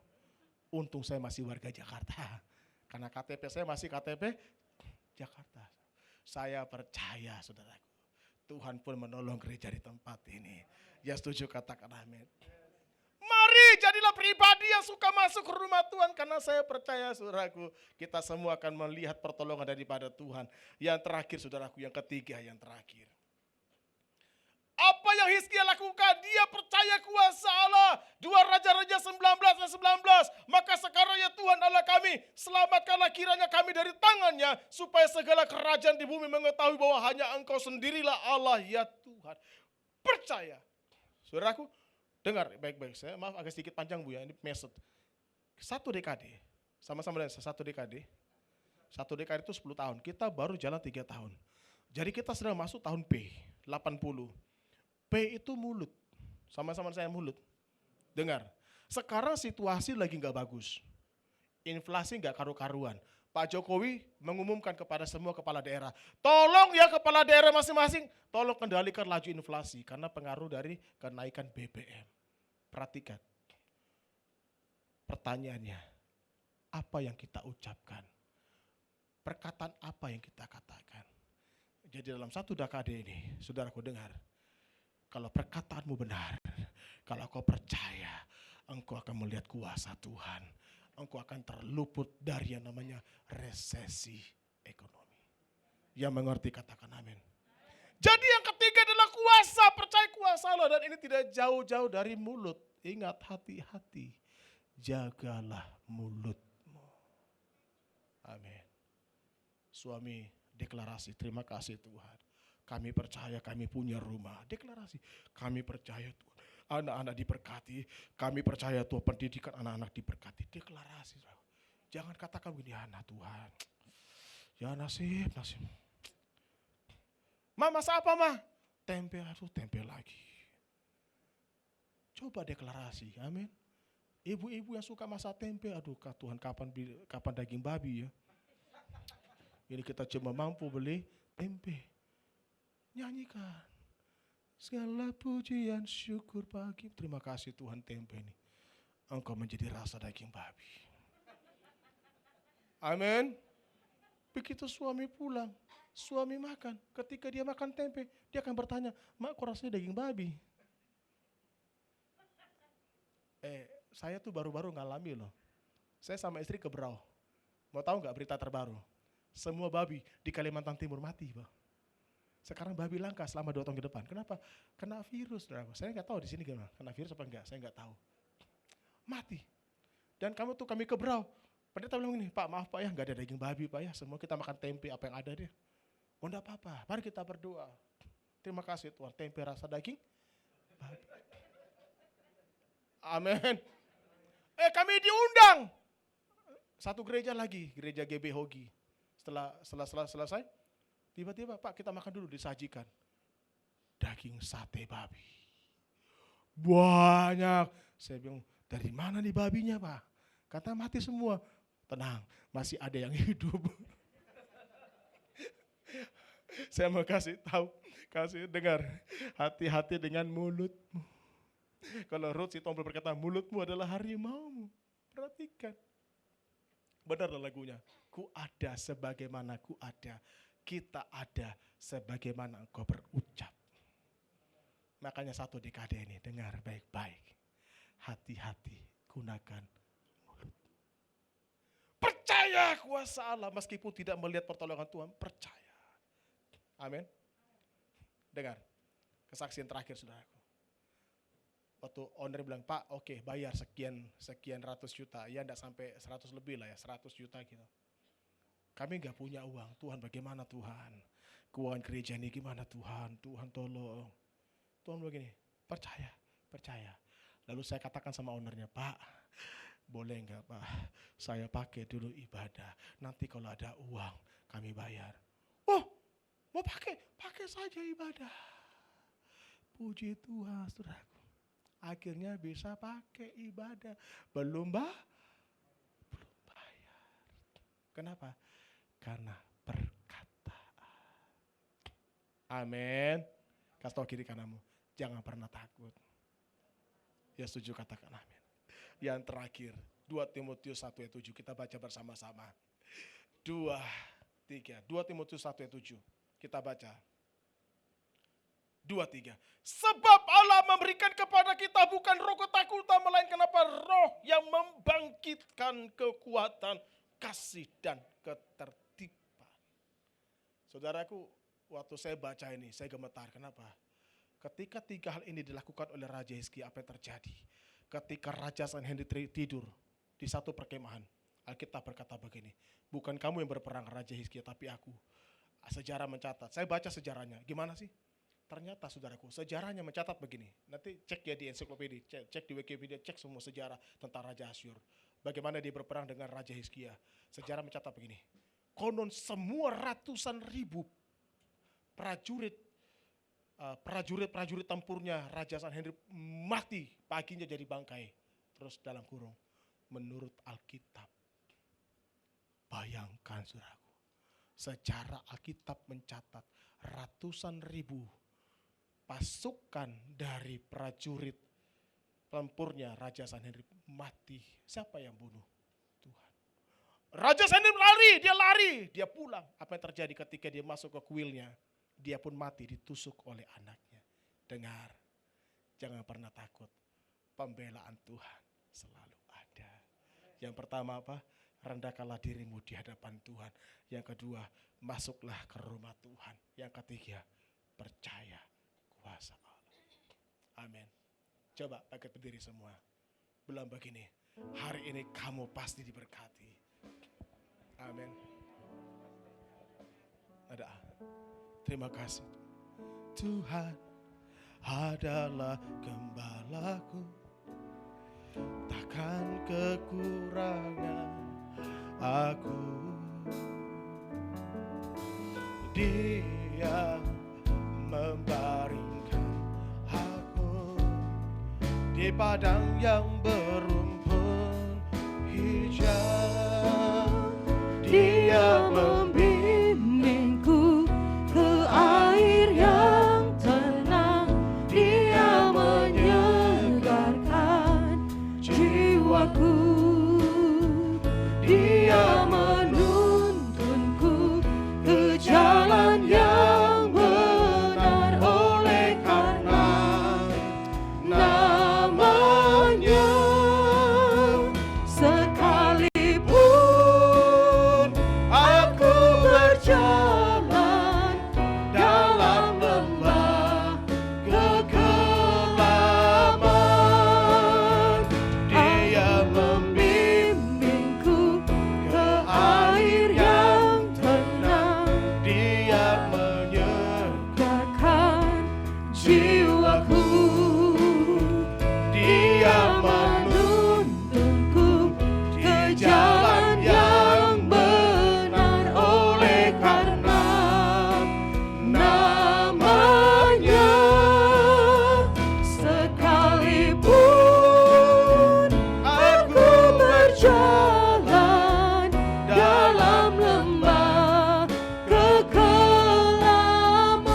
Untung saya masih warga Jakarta. Karena KTP saya masih KTP Jakarta. Saya percaya saudaraku. Tuhan pun menolong gereja di tempat ini. Ya setuju katakan amin. Mari jadilah pribadi yang suka masuk ke rumah Tuhan. Karena saya percaya saudaraku, kita semua akan melihat pertolongan daripada Tuhan. Yang terakhir saudaraku, yang ketiga, yang terakhir. Apa yang Hizkia lakukan? Dia percaya kuasa Allah. 2 Raja-Raja 19:19. Maka sekarang ya Tuhan Allah kami, selamatkanlah kiranya kami dari tangannya, supaya segala kerajaan di bumi mengetahui bahwa hanya Engkau sendirilah Allah ya Tuhan. Percaya. Saudaraku, dengar baik-baik, saya maaf agak sedikit panjang Bu ya, ini message. 1 dekade, sama-sama dengan 1 dekade. 1 dekade itu 10 tahun, kita baru jalan 3 tahun. Jadi kita sedang masuk tahun P, 80. P itu mulut, sama-sama saya mulut. Dengar, sekarang situasi lagi gak bagus. Inflasi gak karu-karuan. Pak Jokowi mengumumkan kepada semua kepala daerah, tolong ya kepala daerah masing-masing, tolong kendalikan laju inflasi karena pengaruh dari kenaikan BBM. Perhatikan, pertanyaannya, apa yang kita ucapkan? Perkataan apa yang kita katakan? Jadi dalam 1 dekade ini, saudaraku dengar, kalau perkataanmu benar, kalau kau percaya, engkau akan melihat kuasa Tuhan. Engkau akan terluput dari yang namanya resesi ekonomi. Yang mengerti katakan amin. Jadi yang ketiga adalah kuasa, percaya kuasa Allah. Dan ini tidak jauh-jauh dari mulut. Ingat, hati-hati. jagalah mulutmu. Amin. Suami deklarasi, terima kasih Tuhan. Kami percaya kami punya rumah. Deklarasi, kami percaya Tuhan. Anak-anak diberkati, kami percaya Tuhan pendidikan anak-anak diberkati. Deklarasi. Jangan katakan begini, anak Tuhan. Ya nasib. Ma, masak apa ma? Tempe, aduh tempe lagi. Coba deklarasi, amin. Ibu-ibu yang suka masak tempe, aduh Tuhan kapan daging babi ya. Ini kita cuma mampu beli tempe. Nyanyikan. Segala pujian syukur bagi. Terima kasih Tuhan tempe ini. Engkau menjadi rasa daging babi. Amin. Begitu suami pulang, suami makan. Ketika dia makan tempe, dia akan bertanya, mak kok rasanya daging babi? Saya tuh baru-baru ngalami loh. Saya sama istri ke Berau. Mau tahu nggak berita terbaru? Semua babi di Kalimantan Timur mati, Pak. Sekarang babi langka selama 2 tahun ke depan. Kenapa? Kena virus, saudaraku. Saya nggak tahu di sini gimana. Kena virus apa enggak? Saya nggak tahu. Mati. Dan kami ke Berau. Pendeta bilang gini, Pak maaf Pak ya, nggak ada daging babi Pak ya. Semua kita makan tempe apa yang ada deh. Oh enggak apa-apa. Mari kita berdoa. Terima kasih Tuhan. Tempe rasa daging babi. Amin. Kami diundang. Satu gereja lagi, gereja GB Hogi. Setelah selesai, tiba-tiba Pak kita makan dulu, disajikan daging sate babi. Banyak. Saya bilang, dari mana nih babinya Pak? Kata mati semua. Tenang, masih ada yang hidup. Saya mau kasih dengar, hati-hati dengan mulutmu. Kalau Ruth si Tombol berkata, mulutmu adalah harimaumu. Perhatikan. Benar lagunya. Ku ada sebagaimana ku ada. Kita ada sebagaimana engkau berucap. Makanya satu dekade ini, dengar baik-baik. Hati-hati gunakan mulut. Percaya kuasa Allah meskipun tidak melihat pertolongan Tuhan. Percaya. Amin. Dengar. Kesaksian terakhir saudaraku. Waktu owner bilang, Pak oke bayar sekian ratus juta. Ya enggak sampai 100 lebih lah ya, 100 juta gitu. Kami enggak punya uang. Tuhan bagaimana Tuhan? Keuangan gereja ini gimana Tuhan? Tuhan tolong. Tuhan begini, percaya. Lalu saya katakan sama ownernya, Pak boleh enggak Pak? Saya pakai dulu ibadah. Nanti kalau ada uang kami bayar. Oh mau pakai saja ibadah. Puji Tuhan saudaraku. Akhirnya bisa pakai ibadah. Belum bayar. Kenapa? Karena perkataan. Amin. Kasih tahu kiri kananmu. Jangan pernah takut. Ya setuju katakan amin. Yang terakhir. 2 Timotius 1 ayat 7. Kita baca bersama-sama. 2 Timotius 1 ayat 7. Kita baca. 2, 3. Sebab Allah memberikan kepada kita bukan roh ketakutan, melainkan apa? Roh yang membangkitkan kekuatan, kasih dan ketertiban. Saudaraku, waktu saya baca ini, saya gemetar. Kenapa? Ketika 3 hal ini dilakukan oleh Raja Hizkia, apa yang terjadi? Ketika Raja Sanherib tidur di satu perkemahan, Alkitab berkata begini, bukan kamu yang berperang Raja Hizkia, tapi aku. Sejarah mencatat, saya baca sejarahnya, gimana sih? Ternyata saudaraku, sejarahnya mencatat begini. Nanti cek ya di ensiklopedia, cek di Wikipedia, cek semua sejarah tentang Raja Asyur. Bagaimana dia berperang dengan Raja Hizkia. Sejarah mencatat begini. Konon semua ratusan ribu prajurit tempurnya Raja Sanherib mati, paginya jadi bangkai. Terus dalam kurung, menurut Alkitab. Bayangkan saudaraku, sejarah Alkitab mencatat ratusan ribu pasukan dari prajurit tempurnya Raja Sanherib mati. Siapa yang bunuh? Tuhan. Raja Sanherib lari, dia pulang. Apa yang terjadi ketika dia masuk ke kuilnya? Dia pun mati ditusuk oleh anaknya. Dengar, jangan pernah takut. Pembelaan Tuhan selalu ada. Yang pertama apa? Rendahkanlah dirimu di hadapan Tuhan. Yang kedua, masuklah ke rumah Tuhan. Yang ketiga, percaya kuasa Allah. Amin. Coba pakai berdiri semua. Bilang begini, hari ini kamu pasti diberkati. Amin. Ada. Terima kasih. Tuhan adalah gembalaku, takkan kekurangan aku. Dia membaringkan aku di padang yang berumpun hijau. Dia membimbingku ke air yang tenang. Dia menyegarkan jiwaku. Dia menuntunku ke jalan yang benar oleh karena namanya. Sekalipun aku berjalan dalam lembah kegelapan, Dia membimbingku ke air yang tenang. Dia menyegarkan jiwaku. Dia menuntunku ke jalan yang benar oleh karena namanya. Sekalipun aku berjalan dalam lembah kekelaman.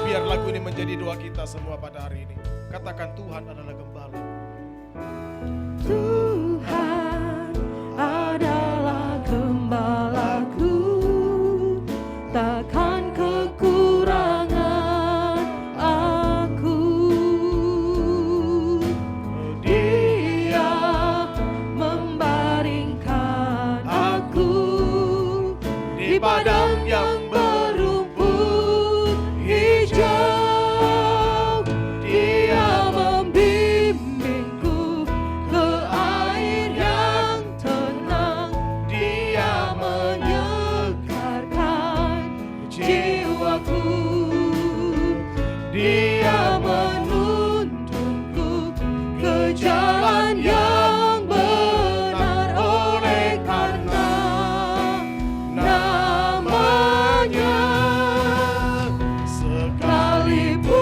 Biar lagu ini menjadi doa kita semua pada hari ini. Katakan, Tuhan adalah gembala. Tuhan adalah gembalaku, takkan kekurangan aku. Dia membaringkan aku di padang yang berumput hijau. Dia membimbingku ke air yang tenang. Dia menyegarkan jiwaku. Dia menuntunku ke jalan yang benar oleh karena namanya. Sekalipun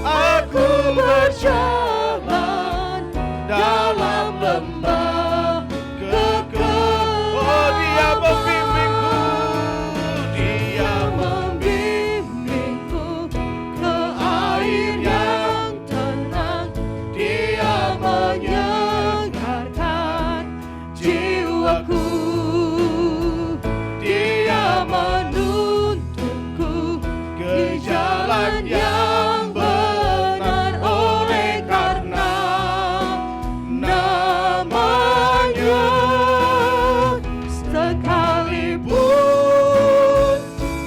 aku berjalan dalam lembah kekelaman, oh, Dia membimbingku. Dia membimbingku ke air yang tenang. Dia menyegarkan jiwaku. Dia menuntunku ke jalan yang benar oleh karena namanya. Sekalipun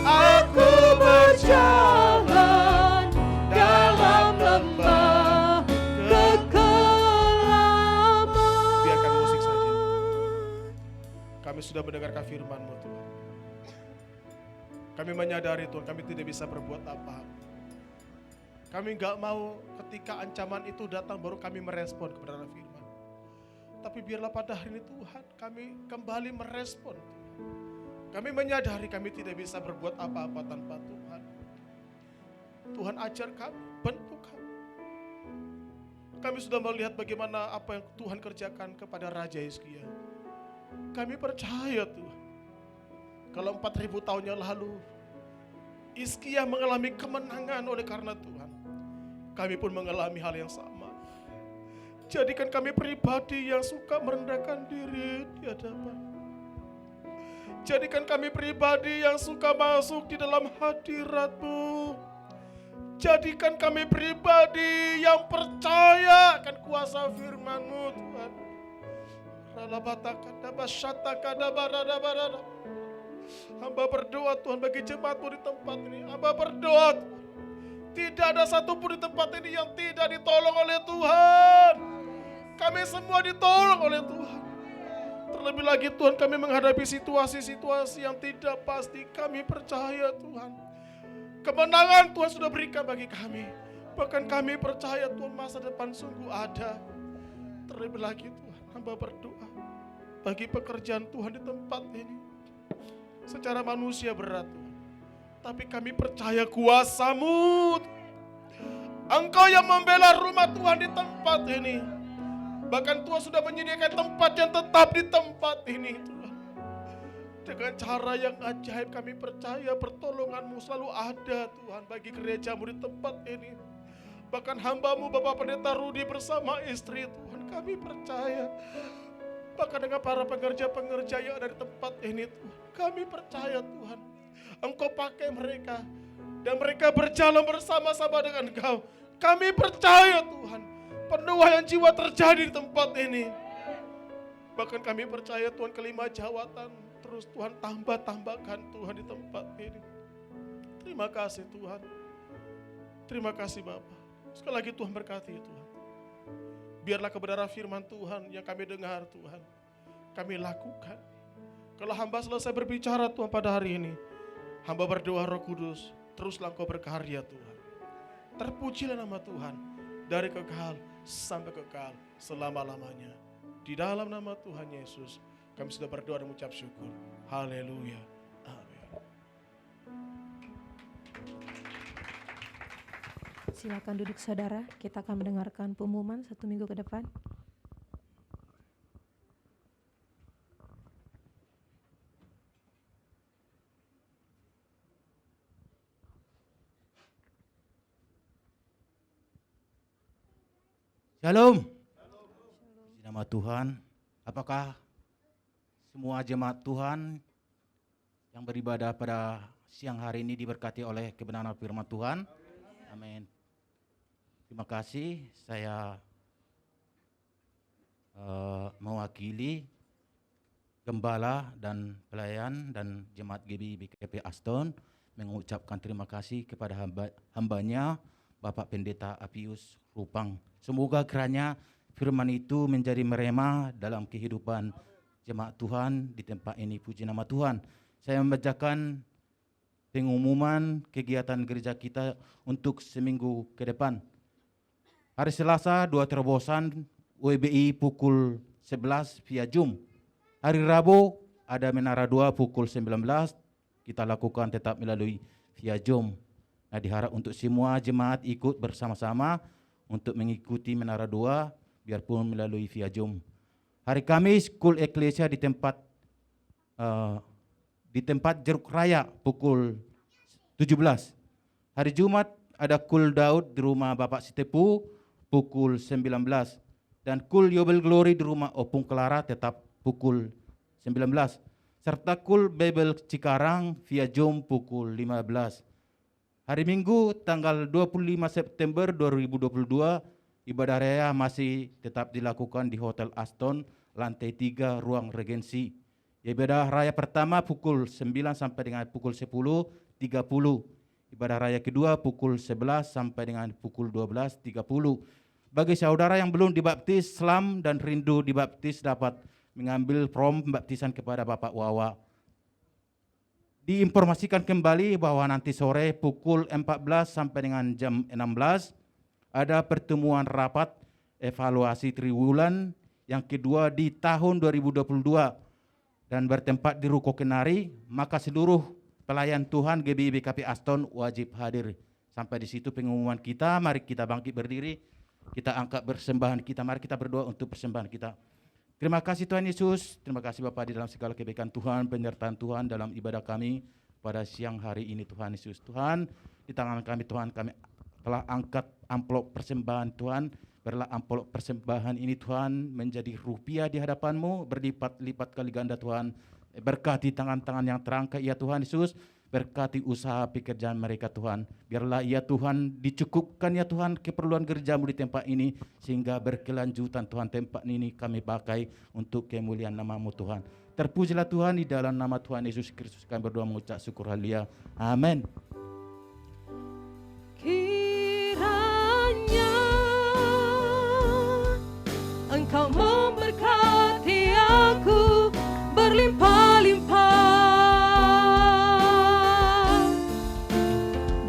aku berjalan dalam lembah kekelaman. Biarkan musik saja. Kami sudah mendengarkan firman-Mu, Tuhan. Kami menyadari, Tuhan, kami tidak bisa berbuat apa. Kami nggak mau ketika ancaman itu datang baru kami merespon kebenaran firman. Tapi biarlah pada hari ini, Tuhan, kami kembali merespon. Kami menyadari kami tidak bisa berbuat apa-apa tanpa Tuhan. Tuhan, ajar kami, bentuk kami. Kami sudah melihat bagaimana apa yang Tuhan kerjakan kepada Raja Hizkia. Kami percaya, Tuhan, kalau 4.000 tahun yang lalu Hizkia mengalami kemenangan oleh karena Tuhan, kami pun mengalami hal yang sama. Jadikan kami pribadi yang suka merendahkan diri di hadapan. Jadikan kami pribadi yang suka masuk di dalam hadirat-Mu. Jadikan kami pribadi yang percaya akan kuasa firman-Mu, Tuhan. Hamba berdoa, Tuhan, bagi jemaat-Mu di tempat ini. Hamba berdoa, tidak ada satupun di tempat ini yang tidak ditolong oleh Tuhan. Kami semua ditolong oleh Tuhan. Terlebih lagi Tuhan, kami menghadapi situasi-situasi yang tidak pasti. Kami percaya Tuhan, kemenangan Tuhan sudah berikan bagi kami. Bahkan kami percaya Tuhan, masa depan sungguh ada. Terlebih lagi Tuhan, hamba berdoa bagi pekerjaan Tuhan di tempat ini. Secara manusia berat Tuhan, tapi kami percaya kuasa-Mu. Engkau yang membela rumah Tuhan di tempat ini. Bahkan Tuhan sudah menyediakan tempat yang tetap di tempat ini Tuhan. Dengan cara yang ajaib kami percaya pertolongan-Mu selalu ada Tuhan bagi gereja-Mu di tempat ini. Bahkan hamba-Mu Bapak Pendeta Rudi bersama istri Tuhan, kami percaya. Bahkan dengan para pengerja-pengerja yang ada di tempat ini Tuhan, kami percaya Tuhan, Engkau pakai mereka dan mereka berjalan bersama-sama dengan Engkau. Kami percaya Tuhan, penuaian jiwa terjadi di tempat ini. Bahkan kami percaya Tuhan, kelima jawatan terus Tuhan tambahkan Tuhan di tempat ini. Terima kasih Tuhan. Terima kasih Bapak. Sekali lagi Tuhan berkati Tuhan. Biarlah kebenaran firman Tuhan yang kami dengar Tuhan, kami lakukan. Kalau hamba selesai berbicara Tuhan pada hari ini, hamba berdoa Roh Kudus, teruslah Engkau berkarya Tuhan. Terpujilah nama Tuhan dari kekal sampai kekal selama-lamanya. Di dalam nama Tuhan Yesus kami sudah berdoa dan mengucap syukur. Haleluya. Amin. Silakan duduk saudara, kita akan mendengarkan pengumuman 1 minggu ke depan. Shalom. Di nama Tuhan, apakah semua jemaat Tuhan yang beribadah pada siang hari ini diberkati oleh kebenaran firman Tuhan? Amin. Terima kasih, saya mewakili gembala dan pelayan dan jemaat GBI BKP Aston mengucapkan terima kasih kepada hambanya Bapak Pendeta Apius Rupang. Semoga kiranya firman itu menjadi merema dalam kehidupan jemaat Tuhan di tempat ini. Puji nama Tuhan. Saya membacakan pengumuman kegiatan gereja kita untuk seminggu ke depan. Hari Selasa 2 terobosan WBI pukul 11 via Zoom. Hari Rabu ada Menara 2 pukul 19, kita lakukan tetap melalui via Zoom. Nah, diharap untuk semua jemaat ikut bersama-sama untuk mengikuti Menara 2 biarpun melalui via Zoom. Hari Kamis Kul Eklesia di tempat Jeruk Raya pukul 17. Hari Jumat ada Kul Daud di rumah Bapak Sitepu pukul 19 dan Kul Yobel Glory di rumah Opung Kelara tetap pukul 19 serta Kul Bebel Cikarang via Zoom pukul 15. Hari Minggu tanggal 25 September 2022 ibadah raya masih tetap dilakukan di Hotel Aston lantai 3 ruang Regensi. Ibadah raya pertama pukul 9 sampai dengan pukul 10.30. Ibadah raya kedua pukul 11 sampai dengan pukul 12.30. Bagi saudara yang belum dibaptis, selam dan rindu dibaptis dapat mengambil form baptisan kepada Bapak Wawa. Diinformasikan kembali bahwa nanti sore pukul 14 sampai dengan jam 16 ada pertemuan rapat evaluasi triwulan yang kedua di tahun 2022 dan bertempat di Ruko Kenari, maka seluruh pelayan Tuhan GBI BKP Aston wajib hadir. Sampai di situ pengumuman kita, mari kita bangkit berdiri, kita angkat persembahan kita, mari kita berdoa untuk persembahan kita. Terima kasih Tuhan Yesus, terima kasih Bapa di dalam segala kebaikan Tuhan, penyertaan Tuhan dalam ibadah kami pada siang hari ini Tuhan Yesus. Tuhan, di tangan kami Tuhan, kami telah angkat amplop persembahan Tuhan, biarlah amplop persembahan ini Tuhan menjadi rupiah di hadapan-Mu, berlipat-lipat kali ganda Tuhan. Berkati tangan-tangan yang terangkat ya Tuhan Yesus, berkati usaha pekerjaan mereka Tuhan. Biarlah ya Tuhan dicukupkan ya Tuhan keperluan gereja-Mu di tempat ini, sehingga berkelanjutan Tuhan tempat ini kami pakai untuk kemuliaan nama-Mu Tuhan. Terpujilah Tuhan, di dalam nama Tuhan Yesus Kristus kami berdoa mengucap syukur haleluya. Amin. Kiranya Engkau memberkati aku berlimpah-limpah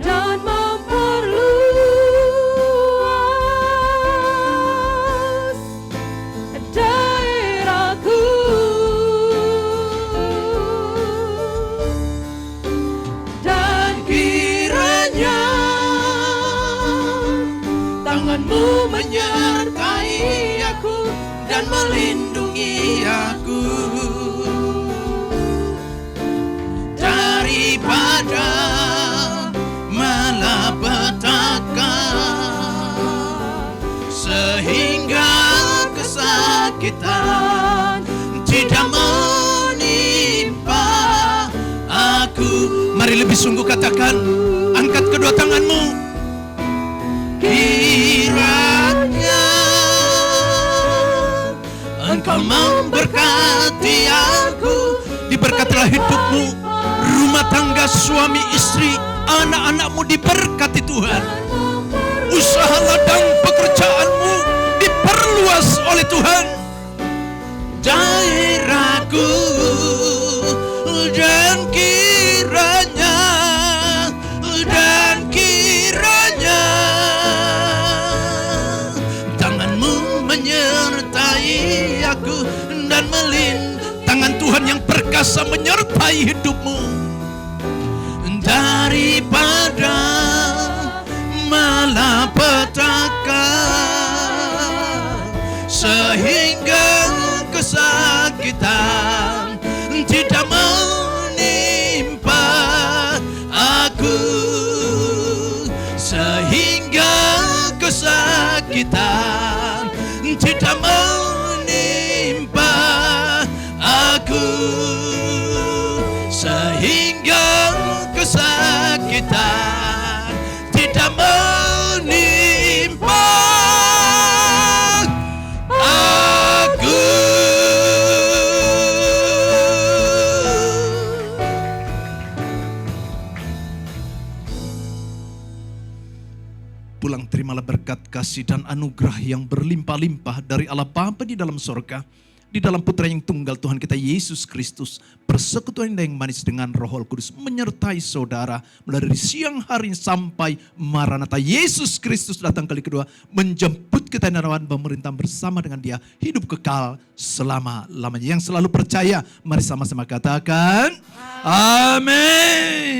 dan memperluas daerahku. Dan kiranya tanganmu menyertai aku dan melindungi aku daripada malapetaka, sehingga kesakitan tidak menimpa aku. Mari lebih sungguh katakan, angkat kedua tanganmu. Kiranya Engkau memberkati aku, diberkatilah hidupmu, rumah tangga suami istri, anak-anakmu diberkati Tuhan. Usaha ladang pekerjaanmu diperluas oleh Tuhan. Daerahku dan kiranya tanganmu menyertai aku dan tangan Tuhan yang perkasa menyertai hidupmu daripada malapetaka, sehingga kesakitan tidak menimpa aku, sehingga kesakitan tidak menimpa aku, sehingga kesakitan tidak menimpa aku. Pulang terimalah berkat kasih dan anugerah yang berlimpah-limpah dari Allah Bapa di dalam sorga, di dalam Putra yang tunggal Tuhan kita Yesus Kristus, persekutuan yang manis dengan Roh Kudus menyertai saudara mulai dari siang hari sampai Maranatha. Yesus Kristus datang kali kedua menjemput kita dalam pemerintahan bersama dengan Dia, hidup kekal selama-lamanya. Yang selalu percaya, mari sama-sama katakan amin.